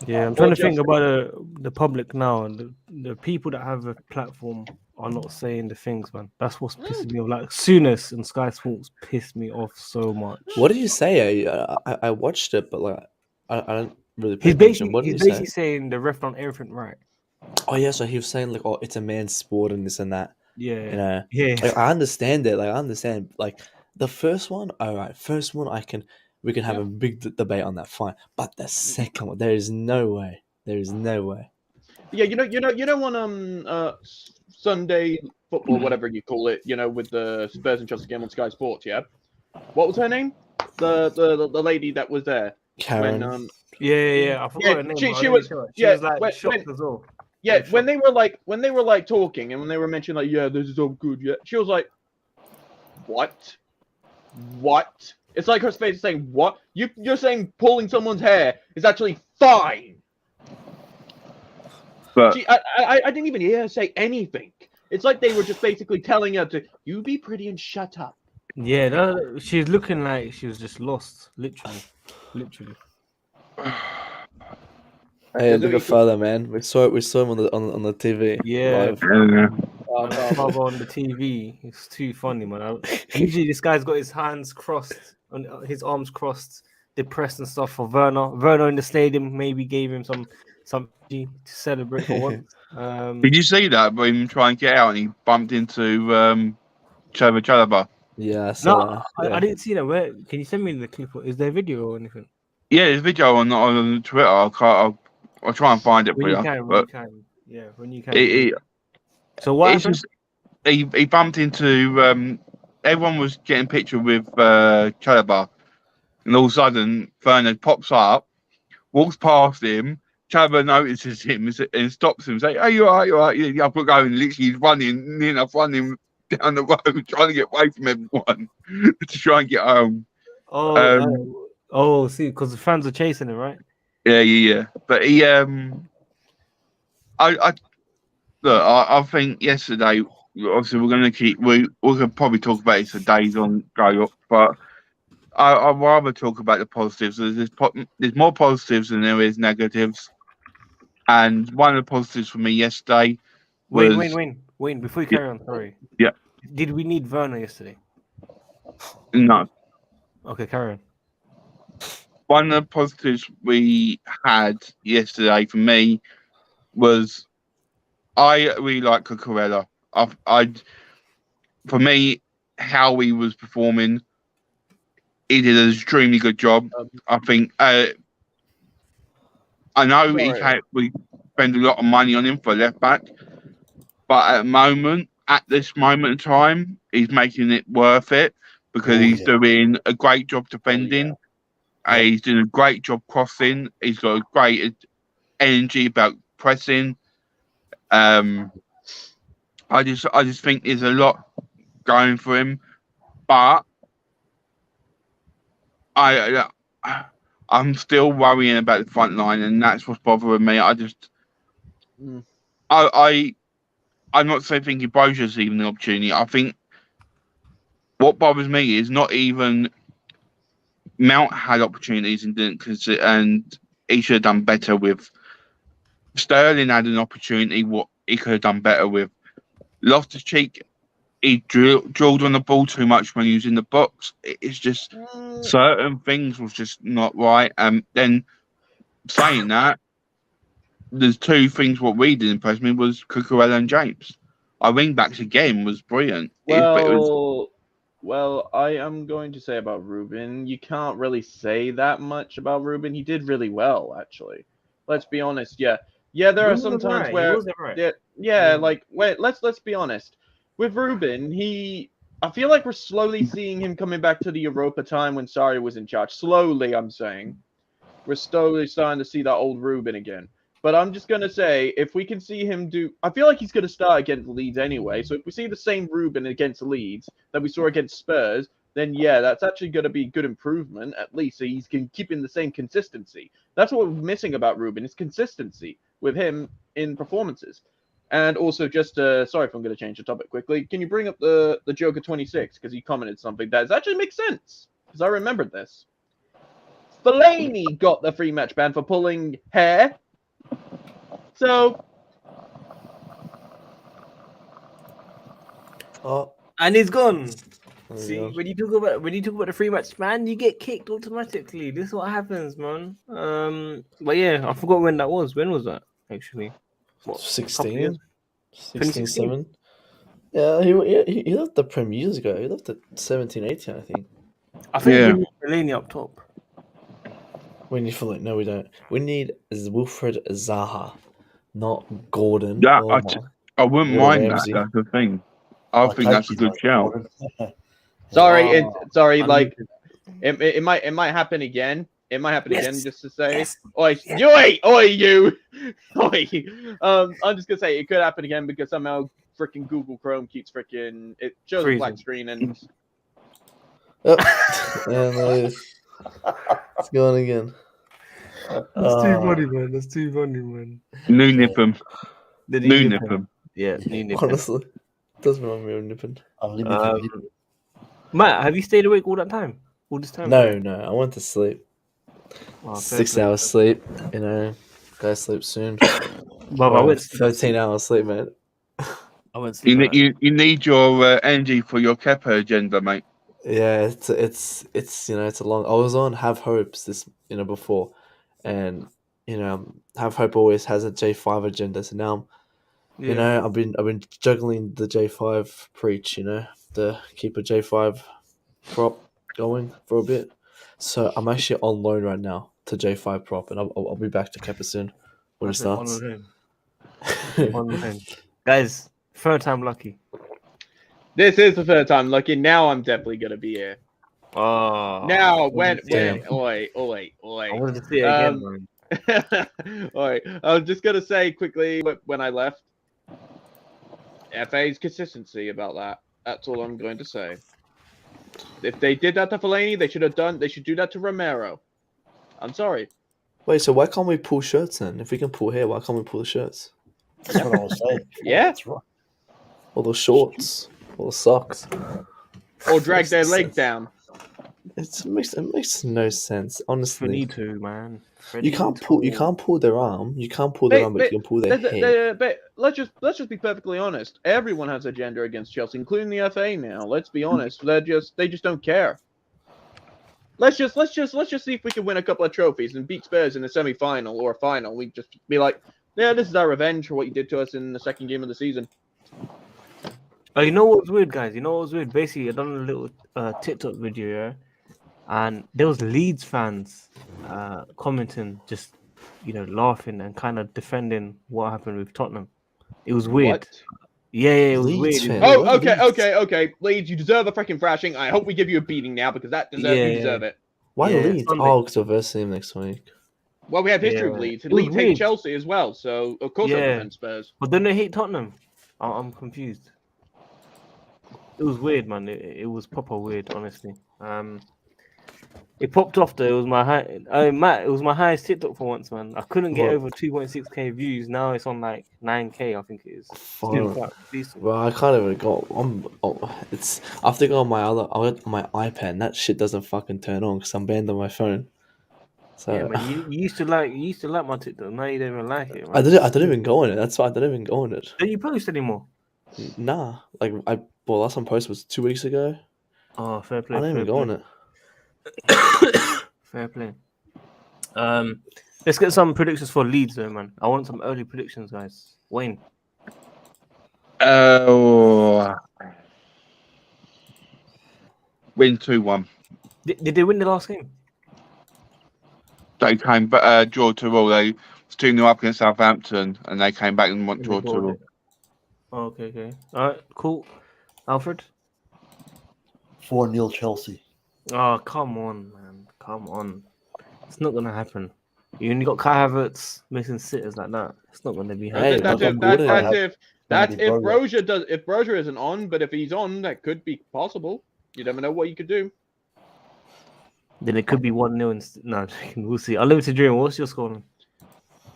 Yeah, I'm Or trying to think justice. about the public now, and the people that have a platform are not saying the things, man. That's what's pissing me off. Like Soonest and Sky Sports pissed me off so much. What did you say? I watched it, but like I don't really pay He's attention. basically What did he's you basically say? saying the ref done everything right. Oh yeah, so he was saying like, oh, it's a man's sport and this and that. Yeah, You know, yeah. like, I understand it. Like I understand. Like the first one, all right. First one, we can have a big debate on that. Fine, but the second one, there is no way. There is no way. Yeah, you know on Sunday football, whatever you call it, with the Spurs and Chelsea game on Sky Sports, yeah. What was her name? The lady that was there Karen. when Yeah. I forgot her name. she But I she know was she was like when, shocked as well. yeah was when they were like talking and when they were mentioning like this is all good, yeah, she was like, what? It's like her face is saying, what? You're saying pulling someone's hair is actually fine. But I didn't even hear her say anything. It's like they were just basically telling her to you be pretty and shut up. Yeah, she's looking like she was just lost, literally. Hey, look at father, man. We saw him on the TV. Yeah, Live. Father on the TV. It's too funny, man. Usually, this guy's got his hands crossed, on his arms crossed, depressed and stuff for Werner. Werner in the stadium maybe gave him some to celebrate for once. did you see that? But him try and get out, and he bumped into Chalaba. Yeah, I saw that. I didn't see that. Where can you send me the clip? Is there video or anything? Yeah, there's video on Twitter. I'll try and find it for you. When you can. Yeah, when you can. So what happened? Just, he bumped into everyone was getting picture with Chalaba, and all of a sudden Fernand pops up, walks past him. Chalaba notices him and stops him, saying, "Oh, you're right. Yeah, I've got to go." And literally, he's running down the road, trying to get away from everyone to try and get home. See, because the fans are chasing him, right? Yeah. But he, I think yesterday, obviously, we're going to keep. We could probably talk about it for days on go up, but I'd rather talk about the positives. There's more positives than there is negatives, and one of the positives for me yesterday was Wayne. Before you carry on, sorry. Yeah. Did we need Werner yesterday? No. Okay, carry on. One of the positives we had yesterday for me was I really like Cucurella. For me, how he was performing, he did an extremely good job. I think I know we spend a lot of money on him for left back, but at this moment in time, he's making it worth it because he's doing a great job defending. He's doing a great job crossing. He's got a great energy about pressing. I just think there's a lot going for him, but I'm still worrying about the front line, and that's what's bothering me. I'm not so thinking Brozia's even the opportunity. I think what bothers me is not even Mount had opportunities and didn't consider, and he should have done better with. Sterling had an opportunity, what he could have done better with. Loftus-Cheek, he drilled on the ball too much when he was in the box. It's just certain things was just not right. Then saying that, there's two things what we did impress me was Cucurella and James. Our wing backs again was brilliant. Well, I am going to say about Ruben, you can't really say that much about Ruben. He did really well, actually. Let's be honest. Yeah, there are some times where let's be honest. With Ruben, I feel like we're slowly seeing him coming back to the Europa time when Sarri was in charge. Slowly, I'm saying. We're slowly starting to see that old Ruben again. But I'm just going to say, if we can see him I feel like he's going to start against Leeds anyway. So if we see the same Ruben against Leeds that we saw against Spurs, then yeah, that's actually going to be good improvement, at least. So he's keeping the same consistency. That's what we're missing about Ruben, is consistency with him in performances. And also, just sorry if I'm going to change the topic quickly. Can you bring up the Joker 26 because he commented something that actually makes sense because I remembered this. Fellaini got the free match ban for pulling hair. So, Oh, And he's gone. there we See, go. when you talk about the free match, man, you get kicked automatically. This is what happens, man. But yeah, I forgot when that was. When was that actually? What, couple of years? 16, 2016? 7. Yeah, he left the Prem years ago. He left at 17, 18, I think. I think Yeah. we need Fellaini up top. We need for no, we don't. We need Wilfred Zaha, not Gordon. Yeah, or I wouldn't or mind Ramsey. that. That's the thing. I think that's a good shout. sorry, Oh, sorry, I like need it might happen again. It might happen again, Yes. just to say. Yes. Oi, Yes. you, oi, you, oi. I'm just gonna say it could happen again because somehow freaking Google Chrome keeps freaking it shows a black Freezing. screen and Oh, and it's going again. That's too funny, man. That's too funny, man. New Nipham. The New new Nipham. Yeah, new Nippon. Honestly, does remind me of Nippon. Unlimited. Matt, have you stayed awake all that time? All this time? No, I went to sleep. Oh, 6 hours sleep. You know, go sleep soon. But I went. 13 hours sleep, man. I went. Sleep You need your energy for your Kepa agenda, mate. Yeah, it's it's a long. I was on Have Hopes before, and Have Hope always has a J5 agenda. So now, I've been juggling the J5 preach. To keep a J5 prop going for a bit. So I'm actually on loan right now to J5 prop, and I'll be back to Kepa soon when it starts. On loan. Guys, third time lucky. this is the third time lucky. Now I'm definitely gonna be here. Oh. Now I when wanted oi. to see it again, man. All right, I was just gonna say quickly when I left, FA's consistency about that. That's all I'm going to say. If they did that to Fellaini, they should do that to Romero. I'm sorry. Wait, so why can't we pull shirts then? If we can pull hair, why can't we pull the shirts? That's what I was saying. Yeah. That's right. Or the shorts, or the socks. Or drag their Makes leg sense. down. It makes no sense, honestly. Finito, man. You can't pull their arm. You can't pull their arm, but you can pull their head. But let's just be perfectly honest. Everyone has agenda against Chelsea, including the FA now. Let's be honest. They just don't care. Let's just see if we can win a couple of trophies and beat Spurs in the semi-final or final. We just be like, yeah, this is our revenge for what you did to us in the second game of the season. Oh, you know what's weird, guys? You know what's weird? Basically, I done a little TikTok video, yeah? And there was Leeds fans commenting, just laughing and kind of defending what happened with Tottenham. It was weird. What? Yeah, it was Leeds weird. fan. Oh, okay. Leeds, you deserve a freaking thrashing. I hope we give you a beating now because you deserve it. Why Yeah, Leeds? Sunday. Oh, because we're versing him next week. Well, we have history Yeah. of Leeds. It was Leeds hate weird. Chelsea as well, so of course they'll Yeah. defend Spurs. But then they hate Tottenham. I'm confused. It was weird, man. It was proper weird, honestly. It popped off though. It was my high. Matt, it was my highest TikTok for once, man. I couldn't get What? over 2.6k views. Now it's on like 9k, I think it is. Still Fine. quite decent. Well, I can't even go. It's I have to go on my iPad. And that shit doesn't fucking turn on because I'm banned on my phone. So Yeah, man. You used to like my TikTok. Now you don't even like it, man. I don't even go on it. That's why I don't even go on it. Don't you post anymore? Nah, last time post was 2 weeks ago. Oh, fair play. I don't even go on it. Fair play. Let's get some predictions for Leeds, though, man. I want some early predictions, guys. Wayne. Win 2-1. Did they win the last game? They came back, draw 2-all. They was 2-0 up against Southampton, and they came back and won draw 2-all. Oh, okay. All right, cool. Alfred? 4-0 Chelsea. Oh, come on, man. Come on. It's not going to happen. You only got Kai Havertz missing sitters like that. It's not going to be Hey, happening. That's if Brozier isn't on, but if he's on, that could be possible. You never know what you could do. Then it could be 1-0. No, we'll see. Unlimited Dream, what's your score?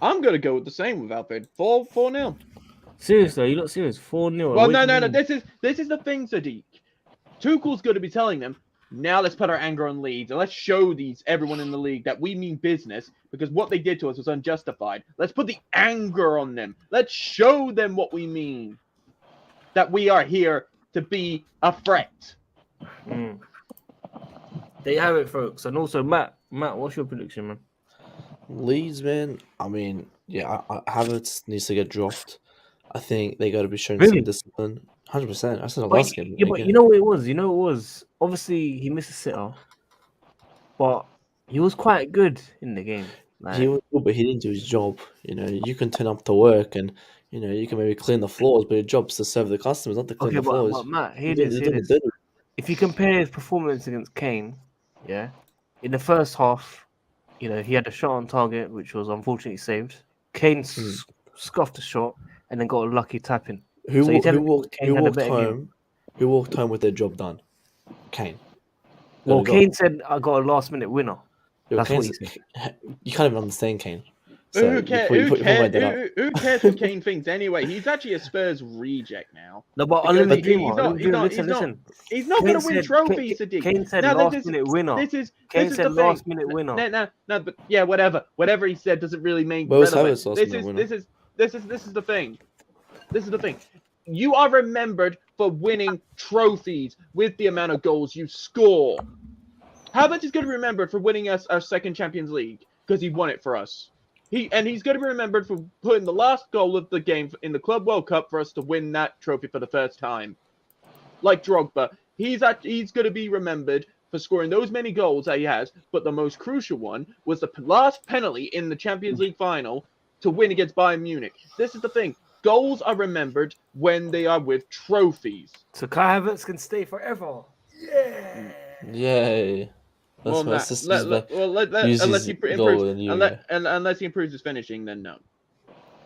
I'm gonna go with the same with Alfred. 4-0. Seriously, you look serious. 4-0. Well, no. This is the thing, Sadiq. Tuchel's going to be telling them, now let's put our anger on Leeds and let's show everyone in the league that we mean business because what they did to us was unjustified. Let's put the anger on them. Let's show them what we mean. That we are here to be a threat. Mm. There you have it, folks. And also, Matt, what's your prediction, man? Leeds, man. I mean, yeah, Havertz needs to get dropped. I think they got to be shown Really? some discipline. 100%. I said the But, last game. yeah, but you know what it was? Obviously, he missed a sitter, but he was quite good in the game. Like, He was good, but he didn't do his job. You know, you can turn up to work and, you know, you can maybe clean the floors, but your job's to serve the customers, not to clean the floors. but Matt, He here didn't- he it didn't is. do it. If you compare his performance against Kane, yeah, in the first half, you know, he had a shot on target, which was unfortunately saved. Kane scuffed the shot and then got a lucky tap in. Who So you tell me walked Kane had a better game? home? Who walked home with their job done? Kane. Well, There we go. Kane said, I got a last minute winner. Yeah, That's what Kane's- he said. You can't even understand Kane. Who So cares? you put your mind that up. Who cares what Kane thinks anyway? He's actually a Spurs reject now. No, but Because unlimited he's dreamer. not- Unlimited he's dreamer, not- listen, he's not- listen. He's not going to win trophies, Sadiq. Kane said Now, last minute winner. Kane said the last thing. minute winner. No, but yeah, whatever he said doesn't really make Where was relevant. Havertz last This minute is winner? this is the thing. This is the thing. You are remembered for winning trophies with the amount of goals you score. Havertz is going to be remembered for winning us our second Champions League because he won it for us. He's going to be remembered for putting the last goal of the game in the Club World Cup for us to win that trophy for the first time. Like Drogba, he's going to be remembered for scoring those many goals that he has, but the most crucial one was the last penalty in the Champions League final to win against Bayern Munich. This is the thing. Goals are remembered when they are with trophies. So Kai Havertz can stay forever. Yay. That's Well, my Matt, sister's unless he improves his finishing, then no.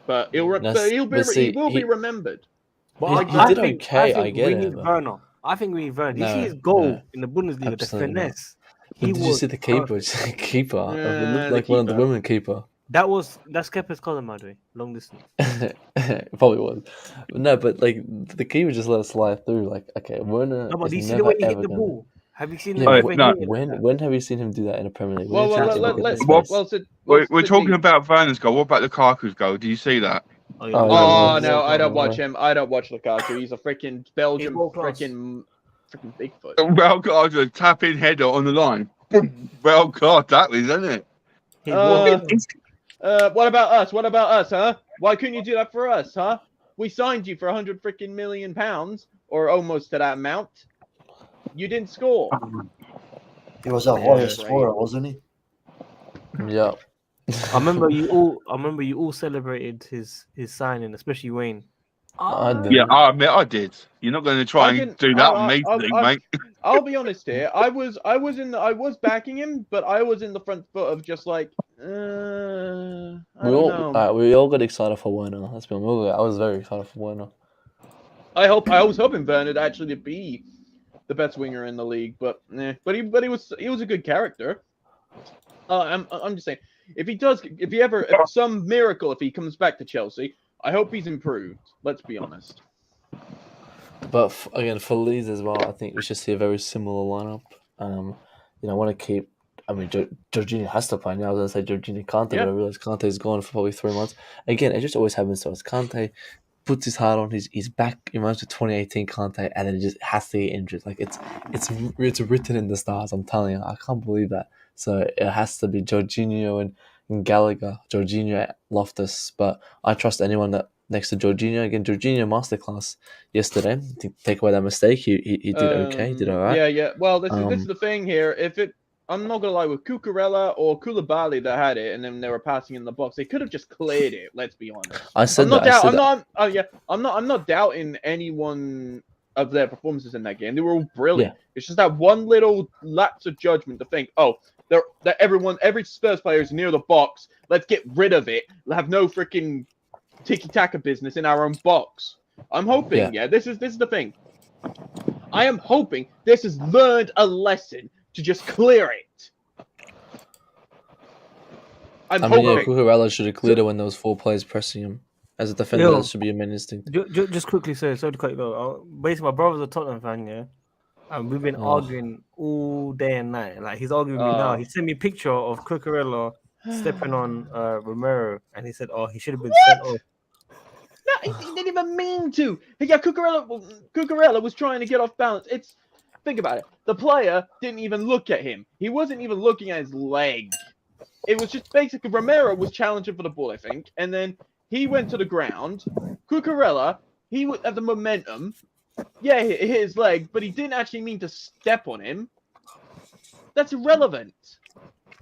But he will be remembered. But He did okay, I get we it, need but- Werner. I think we need Werner. You No, see his goal no. in the Bundesliga, Absolutely the not. finesse. But did you was see the keeper? perfect. Keeper. Yeah, It looked the like one of the keeper. women keeper. That's Kepa's column, by the way. Long distance. It probably was. No, but like the keeper just let it slide through. Like, okay, Werner. No, but do you is see the never, way he hit ever the gonna- ball? Have you seen Yeah, him? but no. when have you seen him do that in a Premier League? Well, When you look at let's the well, space? We're talking about Werner's goal. What about Lukaku's goal? Did you see that? Oh, yeah. Oh Yeah, no, I don't yeah. watch him. I don't watch Lukaku. He's a freaking Belgian, world class. freaking Bigfoot. Well, God, a tap-in header on the line. Well, God, that was, isn't it? He's Uh, walking. What about us? What about us, huh? Why couldn't you do that for us, huh? We signed you for £100 million, or almost to that amount. You didn't score. He was a Yeah, highest right. scorer, wasn't he? Yeah. I remember you all celebrated his signing, especially Wayne. I didn't. Yeah, I admit I did. You're not going to try I and didn't- do that I- on me, I- Steve, I- mate. I'll be honest here. I was backing him, but I was in the front foot of just like, I don't know. We all got excited for Werner. Let's be honest. I was very excited for Werner. I was hoping Werner actually to be the best winger in the league, but he was a good character. I'm just saying, if some miracle, if he comes back to Chelsea, I hope he's improved. Let's be honest. But again, for Leeds as well, I think we should see a very similar lineup. I want to keep. I mean, Jorginho has to play now. I was going to say Jorginho Conte, but I realized Conte is gone for probably 3 months. Again, it just always happens to us. Conte puts his heart on. He's back. He reminds me of 2018 Conte, and then it just has to get injured. Like it's written in the stars. I'm telling you, I can't believe that. So it has to be Jorginho and Gallagher, Jorginho, Loftus. But I trust anyone that next to Jorginho. Again, Jorginho masterclass yesterday. Take away that mistake. He did okay. He did all right. Yeah. Well, this is the thing here. I'm not gonna lie, with Cucurella or Koulibaly that had it, and then they were passing in the box, they could have just cleared it. Let's be honest. I'm not doubting anyone of their performances in that game. They were all brilliant. Yeah. It's just that one little lapse of judgment to think, every Spurs player is near the box. Let's get rid of it. We'll have no freaking tiki-taka business in our own box. I'm hoping, this is the thing. I am hoping this has learned a lesson to just clear it. I mean, Cucurella should have cleared it when there was 4 players pressing him. As a defender, Yo. that should be your main instinct. Just quickly say, sorry to cut you off. Basically, my brother's a Tottenham fan, yeah. And we've been Oh. arguing all day and night. Like, he's arguing with me now. He sent me a picture of Cucurella stepping on Romero, and he said, "Oh, he should have been sent off." No, he didn't even mean to. Yeah, Cucurella was trying to get off balance. Think about it. The player didn't even look at him. He wasn't even looking at his leg. It was just basically Romero was challenging for the ball, I think, and then he went to the ground. Cucurella, he would have the momentum. Yeah, he hit his leg, but he didn't actually mean to step on him. That's irrelevant.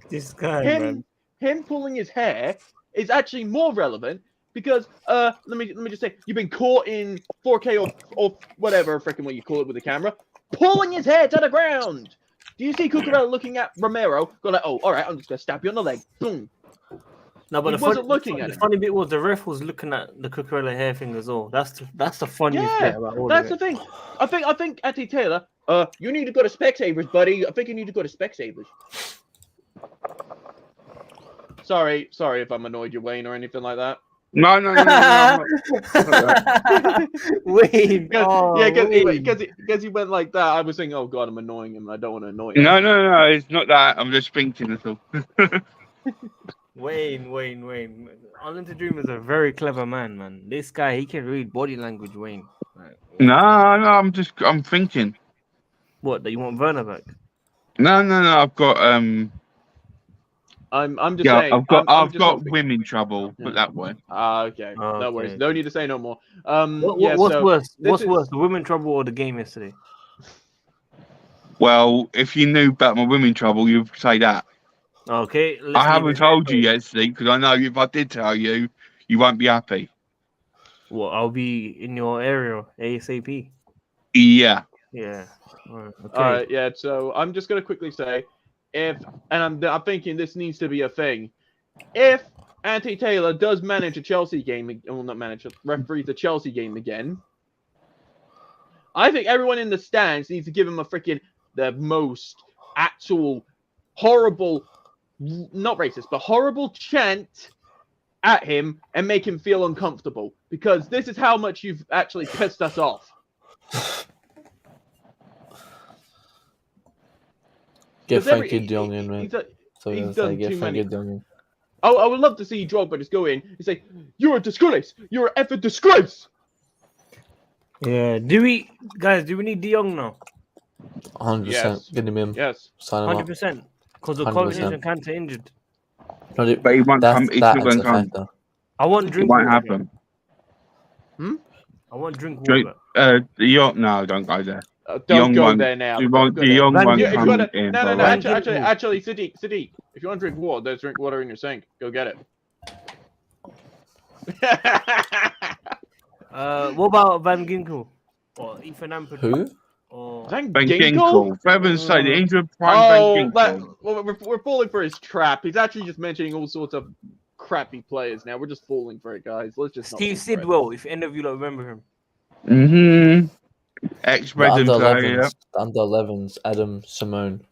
This guy, man. Him pulling his hair is actually more relevant because let me just say, you've been caught in 4K or whatever freaking what you call it with the camera, pulling his hair to the ground. Do you see Cucurella looking at Romero, going like, "Oh, all right, I'm just gonna stab you on the leg." Boom. No, but He wasn't looking at the him. funny bit was the ref was looking at the Cucurella hair thing as well. That's the funniest Yeah, bit about all that's of the it. thing. I think Auntie Taylor, you need to go to Specsavers, buddy. I think you need to go to Specsavers. Sorry if I'm annoyed you, Wayne, or anything like that. No. Wayne, Because he went like that. I was thinking, oh god, I'm annoying him. I don't want to annoy him. No, it's not that. I'm just thinking that's all. Wayne. Unlimited Dream is a very clever man. This guy, he can read body language, Wayne. Like, No, I'm thinking. what, that you want Werner back? No, I've got I'm just saying. I've I'm just got hoping. women trouble, put that way. Okay. No worries. No need to say no more. What's worse? What's is- worse, the women trouble or the game yesterday? Well, if you knew about my women trouble, you'd say that. Okay. I haven't told you yet, Steve, because I know if I did tell you, you won't be happy. Well, I'll be in your area ASAP. Yeah. Yeah. All right. Okay. All right. Yeah. So I'm just gonna quickly say, I'm thinking this needs to be a thing. If Auntie Taylor does manage a Chelsea game, well, not manage, referee the Chelsea game again, I think everyone in the stands needs to give him the most actual horrible, not racist, but horrible chant at him and make him feel uncomfortable, because this is how much you've actually pissed us off. Get 'Cause every- Frankie De Jong in, man. he's Get done too Frankie many. De Jong in. Oh, I would love to see Drogba just go in and say, "You're a disgrace. You're an effing disgrace." Yeah. Do we need De Jong now? 100%. Yes. Get him in. Yes. Sign him up. 100%. Because of 100%. Collins and Kante injured. But he won't come. He's not going to come. factor. I want It drink. won't water, happen. bro. I want drink Drink. water. The young. No, don't go there. Don't young go one- there now. The Don't go there. young Van one Gogh- If you come wanna, in. no. bro. Actually, Sadiq. If you want to drink water, there's drink water in your sink. Go get it. What about Van Ginkel or Ethan Ampadu? Who? Or Van Van Ginkel? Ginkel. For heaven's sake, the injured prime Oh, Van Ginkel. we're falling for his trap. He's actually just mentioning all sorts of crappy players now. We're just falling for it, guys. Let's just not Steve fall for it. Sidwell, if any of you don't remember him. Mm-hmm. The Ex-Reading under player. 11s. The under 11s. Adam Simone.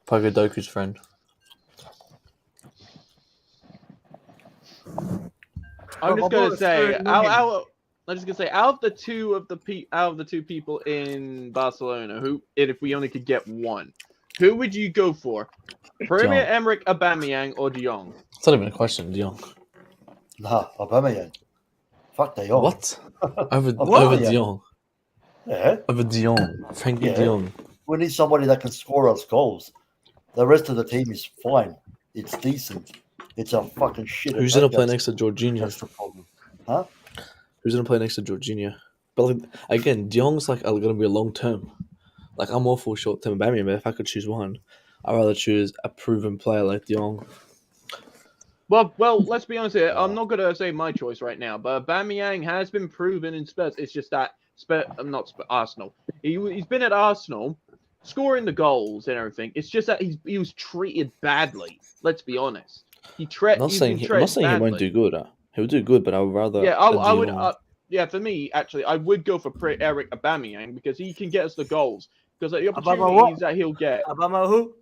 Pogodoku's friend. I'm just gonna say, Noggin. I'm just gonna say, out of the two people in Barcelona, if we only could get one, who would you go for? Premier Emerick Aubameyang or De Jong? It's not even a question, De Jong. Nah, Aubameyang. Fuck De Jong. What? Over Aubameyang. De Jong. Yeah. Over De Jong. Frankie Yeah. De Jong. We need somebody that can score us goals. The rest of the team is fine. It's decent. It's a fucking shit. Who's attack. gonna play That's- next to Jorginho? That's the problem. Huh? Who's gonna play next to Jorginho? But like, again, De Jong's like gonna be a long term. Like I'm all for short term Aubameyang, but if I could choose one, I'd rather choose a proven player like De Jong. Well, let's be honest here. I'm not gonna say my choice right now, but Aubameyang has been proven in Spurs. It's just that Arsenal. He's been at Arsenal, scoring the goals and everything. It's just that he was treated badly. Let's be honest. I'm not saying he won't do good. He'll do good, but I would rather. Yeah, a I would. De Jong. Yeah, for me, actually, I would go for Eric Aubameyang because he can get us the goals. Because the opportunities that he'll get. Obama who?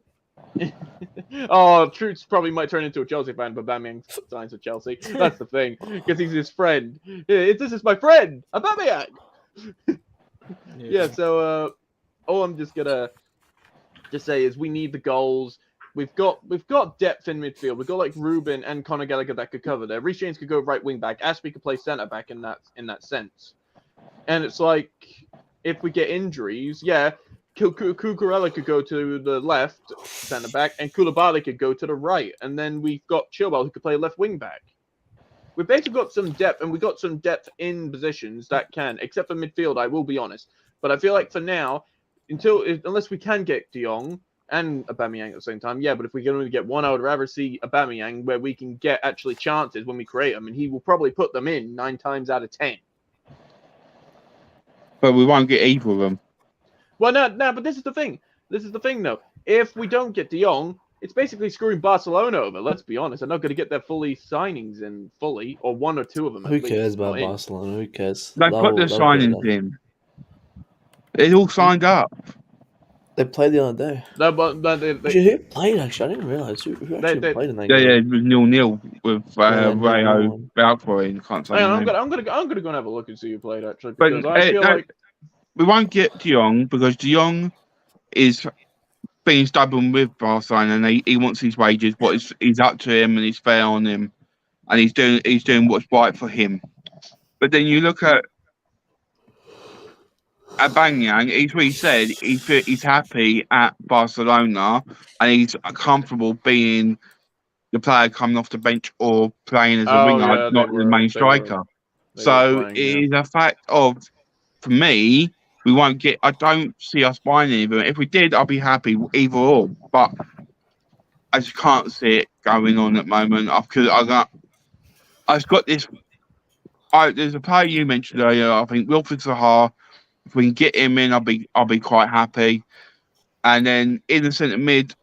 Oh, Troots probably might turn into a Chelsea fan, but Aubameyang signs with Chelsea. That's the thing, because he's his friend. This is my friend, Aubameyang. Yeah. So, all I'm just gonna say is we need the goals. We've got depth in midfield. We've got like Ruben and Conor Gallagher that could cover there. Reece James could go right wing back. Aspie could play centre back in that sense. And it's like if we get injuries, yeah, Cucurella could go to the left centre back, and Koulibaly could go to the right. And then we've got Chilwell who could play left wing back. We've basically got some depth, and we've got some depth in positions that can, except for midfield. I will be honest, but I feel like for now, unless we can get De Jong and Aubameyang at the same time, yeah. But if we can only get one, I would rather see Aubameyang, where we can get actually chances when we create them, and he will probably put them in 9 times out of 10. But we won't get either of them. Well, no, but this is the thing. This is the thing, though. If we don't get De Jong, it's basically screwing Barcelona over. Let's be honest. They're not going to get their signings in fully, or 1 or 2 of them. Who cares about Barcelona? Who cares? They put the signings in. It's all signed up. They played the other day. No, but who played, actually? I didn't realise who actually played in that game. Yeah, it was 0-0 with Rayo Valkyrie. Can't say. I'm gonna go and have a look and see who played actually. But I feel like we won't get De Jong because De Jong is being stubborn with Barcelona, and he wants his wages. But he's up to him, and he's fair on him, and he's doing what's right for him. But then you look at Aubameyang, he's really said he's happy at Barcelona, and he's comfortable being the player coming off the bench or playing as a winger, not the main striker. So it is a fact of, for me, we won't get. I don't see us buying any of them. If we did, I'd be happy either or. But I just can't see it going on at the moment. I've got this. There's a player you mentioned earlier. I think Wilfried Zaha. If we can get him in, I'll be quite happy. And then in the centre mid,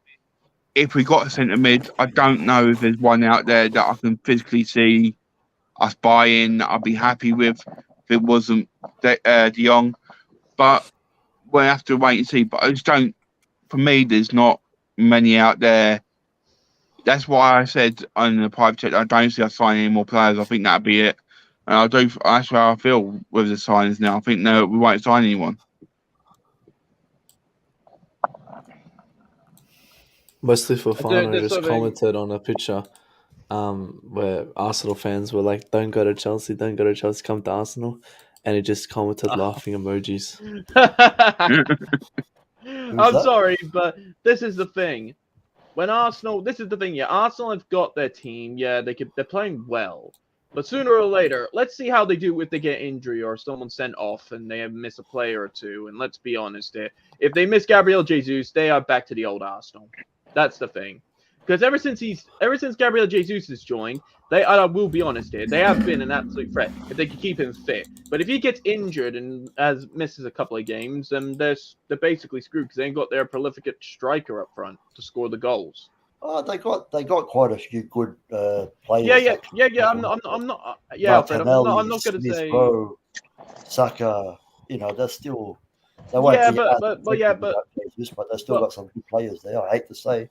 if we got a centre mid, I don't know if there's one out there that I can physically see us buying. I'd be happy with if it wasn't De Jong. But we'll have to wait and see. But I just don't. For me, there's not many out there. That's why I said on the private chat I don't see us signing any more players. I think that'd be it. And that's how I feel with the signings now. I think no, we won't sign anyone. Mostly for fun, I just commented on a picture where Arsenal fans were like, don't go to Chelsea, come to Arsenal. And he just commented laughing emojis. I'm sorry, but this is the thing. Arsenal have got their team. Yeah, they're playing well. But sooner or later, let's see how they do if they get injury or someone sent off and they miss a player or two. And let's be honest here. If they miss Gabriel Jesus, they are back to the old Arsenal. That's the thing. Because ever since Gabriel Jesus has joined, I will be honest here, they have been an absolute threat if they can keep him fit. But if he gets injured and misses a couple of games, then they're basically screwed because they ain't got their prolific striker up front to score the goals. Oh, they got quite a few good players. Yeah. I'm not. Yeah, Alfred, I'm not going to say Saka. They're still. They won't but they still got some good players there. I hate to say.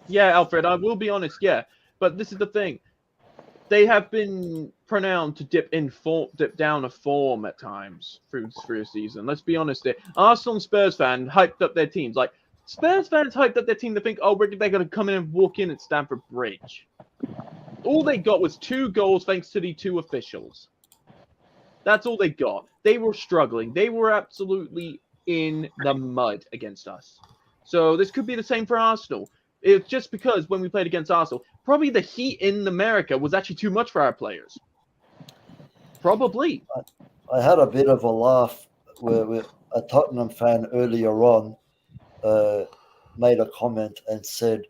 Yeah, Alfred, I will be honest. Yeah, but this is the thing. They have been pronounced to dip down a form at times through the season. Let's be honest here. Arsenal and Spurs fans hyped up their teams. Like, Spurs fans hyped up their team to think, they're going to come in and walk in at Stamford Bridge. All they got was 2 goals thanks to the 2 officials. That's all they got. They were struggling. They were absolutely in the mud against us. So this could be the same for Arsenal. It's just because when we played against Arsenal, probably the heat in America was actually too much for our players. Probably. I had a bit of a laugh where a Tottenham fan earlier on made a comment and said,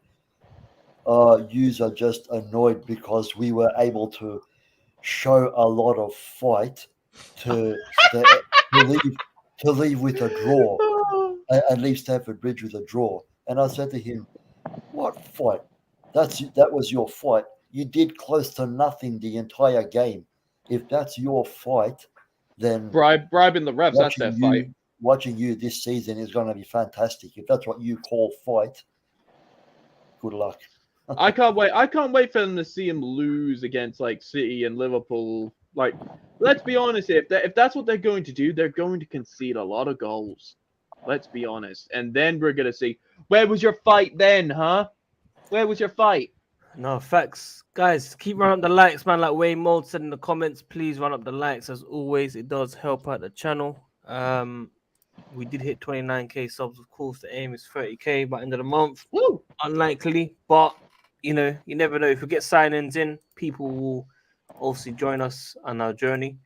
yous are just annoyed because we were able to show a lot of fight to leave with a draw and leave Stamford Bridge with a draw. And I said to him, what fight? That was your fight. You did close to nothing the entire game. If that's your fight, then bribing the refs, that's their fight. Watching you this season is going to be fantastic. If that's what you call fight, good luck. I can't wait. I can't wait for them to see him lose against like City and Liverpool. Like, let's be honest. If that's what they're going to do, they're going to concede a lot of goals. Let's be honest. And then we're gonna see, where was your fight then, huh? Where was your fight? No, facts. Guys, keep running up the likes, man. Like Wayne Mold said in the comments, please run up the likes. As always, it does help out the channel. We did hit 29k subs, of course. The aim is 30k by end of the month. Woo! Unlikely, but you know, you never know. If we get signings in, people will obviously join us on our journey.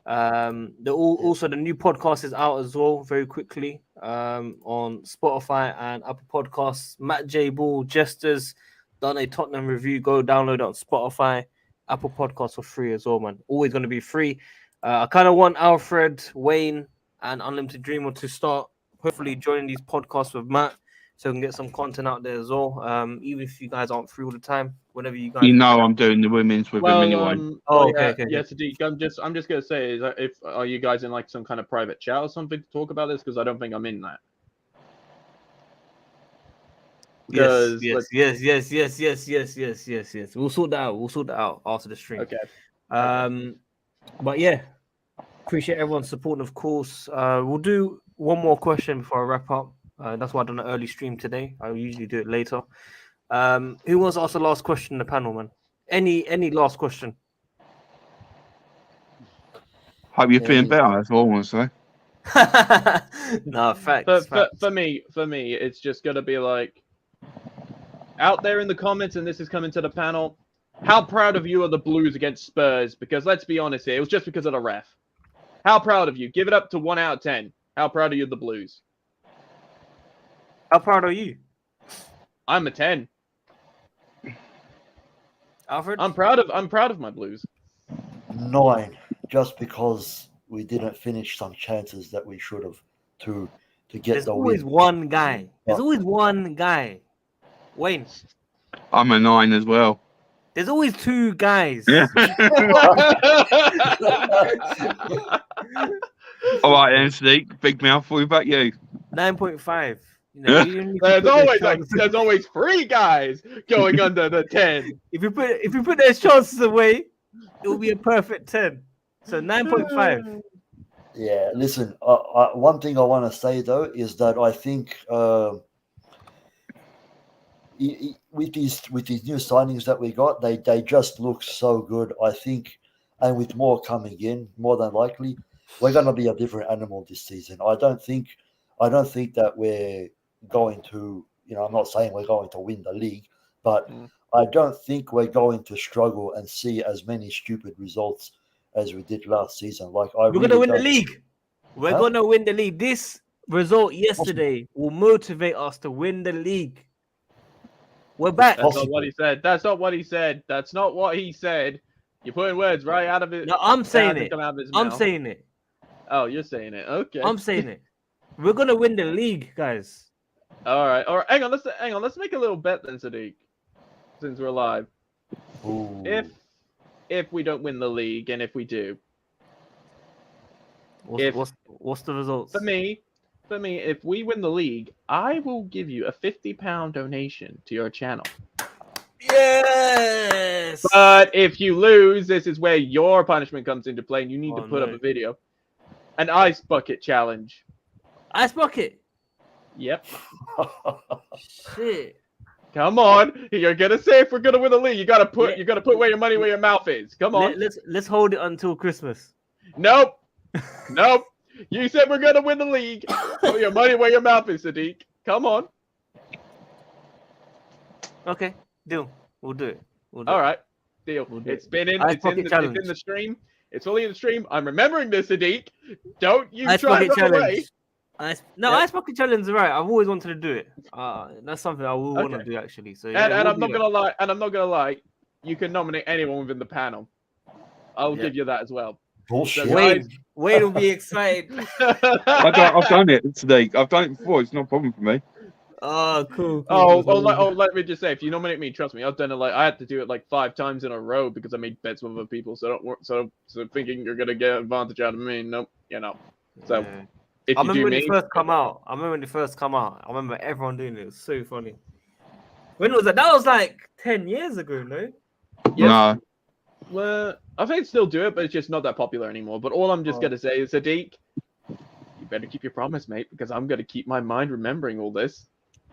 Also the new podcast is out as well very quickly on Spotify and Apple Podcasts. Matt J Ball Jesters done a Tottenham review. Go download it on Spotify, Apple Podcasts for free as well, man. Always going to be free. I kind of want Alfred, Wayne, and Unlimited Dreamer to start hopefully joining these podcasts with Matt, so we can get some content out there as well. Even if you guys aren't free all the time, whenever you guys. You know, I'm doing the women's with him anyway. Okay. Yeah, Sadiq, I'm just gonna say, are you guys in like some kind of private chat or something to talk about this? Because I don't think I'm in that. Yes. We'll sort that out. We'll sort that out after the stream. Okay. But yeah, appreciate everyone's support. Of course, we'll do one more question before I wrap up. That's why I done an early stream today. I usually do it later. Who wants to ask the last question in the panel, man? Any last question? Hope you're feeling better. That's all I want to say. No, facts. For me, it's just gonna be like, out there in the comments, and this is coming to the panel. How proud of you are the Blues against Spurs? Because let's be honest here, it was just because of the ref. How proud of you? Give it up to 1 out of 10. How proud are you of the Blues? How proud are you? I'm a 10. Alfred? I'm proud of my Blues. 9, just because we didn't finish some chances that we should have to get There's the always win. one guy. There's always one guy. Wayne. I'm a 9 as well. There's always 2 guys. Yeah. All right, then, Sadiq. Big mouth. What about you? 9.5. You know, you need to there's always 3 guys going under the 10. If you put those chances away, it will be a perfect 10. So 9.5. Yeah, listen. One thing I want to say though is that I think with these new signings that we got, they just look so good. I think, and with more coming in, more than likely, we're going to be a different animal this season. I don't think that we're going to. You know, I'm not saying we're going to win the league, but I don't think we're going to struggle and see as many stupid results as we did last season. Like we're going to win the league. We're going to win the league. This result yesterday will motivate us to win the league. We're back. That's not what he said. That's not what he said. That's not what he said. You're putting words right out of it. No, I'm saying it. I'm saying it. Oh, you're saying it. Okay. I'm saying it. We're going to win the league, guys. All right. Hang on. Let's make a little bet then, Sadiq, since we're live. Ooh. If we don't win the league, and if we do, what's the results? For me, if we win the league, I will give you a £50 donation to your channel. Yes. But if you lose, this is where your punishment comes into play, and you need to put up a video. An ice bucket challenge. Ice bucket. Yep. Shit. Come on, you're gonna say if we're gonna win the league, you gotta put where your money where your mouth is. Come on. Let's hold it until Christmas. Nope. You said we're gonna win the league. Put your money where your mouth is, Sadiq. Come on. Okay, deal. We'll do it. All right, deal. It's been in. It's in the stream. It's fully in the stream. I'm remembering this, Sadiq. Don't you try to run away. Ice bucket challenge is right. I've always wanted to do it. That's something I will want to do actually. So yeah, and I'm not gonna lie. You can nominate anyone within the panel. I'll give you that as well. Bullshit. Wade will be excited. I've done it today. I've done it before. It's no problem for me. Oh, cool. Let me just say, if you nominate me, trust me, I've done it. Like I had to do it like 5 times in a row because I made bets with other people. So thinking you're gonna get advantage out of me, nope. You know. So. Yeah. I remember when they first come out. I remember everyone doing it. It was so funny. When was that? That was like 10 years ago, no? Yes. No. Well, I think still do it, but it's just not that popular anymore. But all I'm just Oh. gonna say is, Sadiq, you better keep your promise, mate, because I'm gonna keep my mind remembering all this.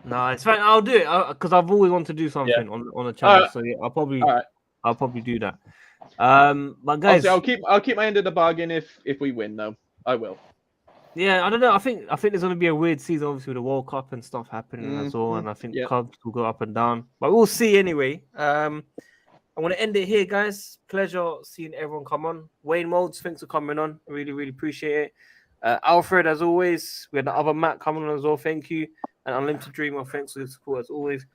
No, it's fine. I'll do it because I've always wanted to do something on the channel. Alright. So yeah, All right. I'll probably do that. But guys, Obviously, I'll keep my end of the bargain if we win, though. I will. yeah, I don't know. I think there's going to be a weird season, obviously, with the World Cup and stuff happening as well. And I think yeah. clubs will go up and down, but we'll see anyway. I want to end it here, guys. Pleasure seeing everyone come on. Wayne Molds, thanks for coming on. I really, really appreciate it. Alfred, as always. We had the other Matt coming on as well. Thank you. And Unlimited Dreamer, thanks for the support as always.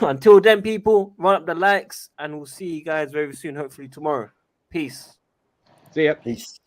Until then, people, run up the likes, and we'll see you guys very soon, hopefully tomorrow. Peace. See ya. Peace.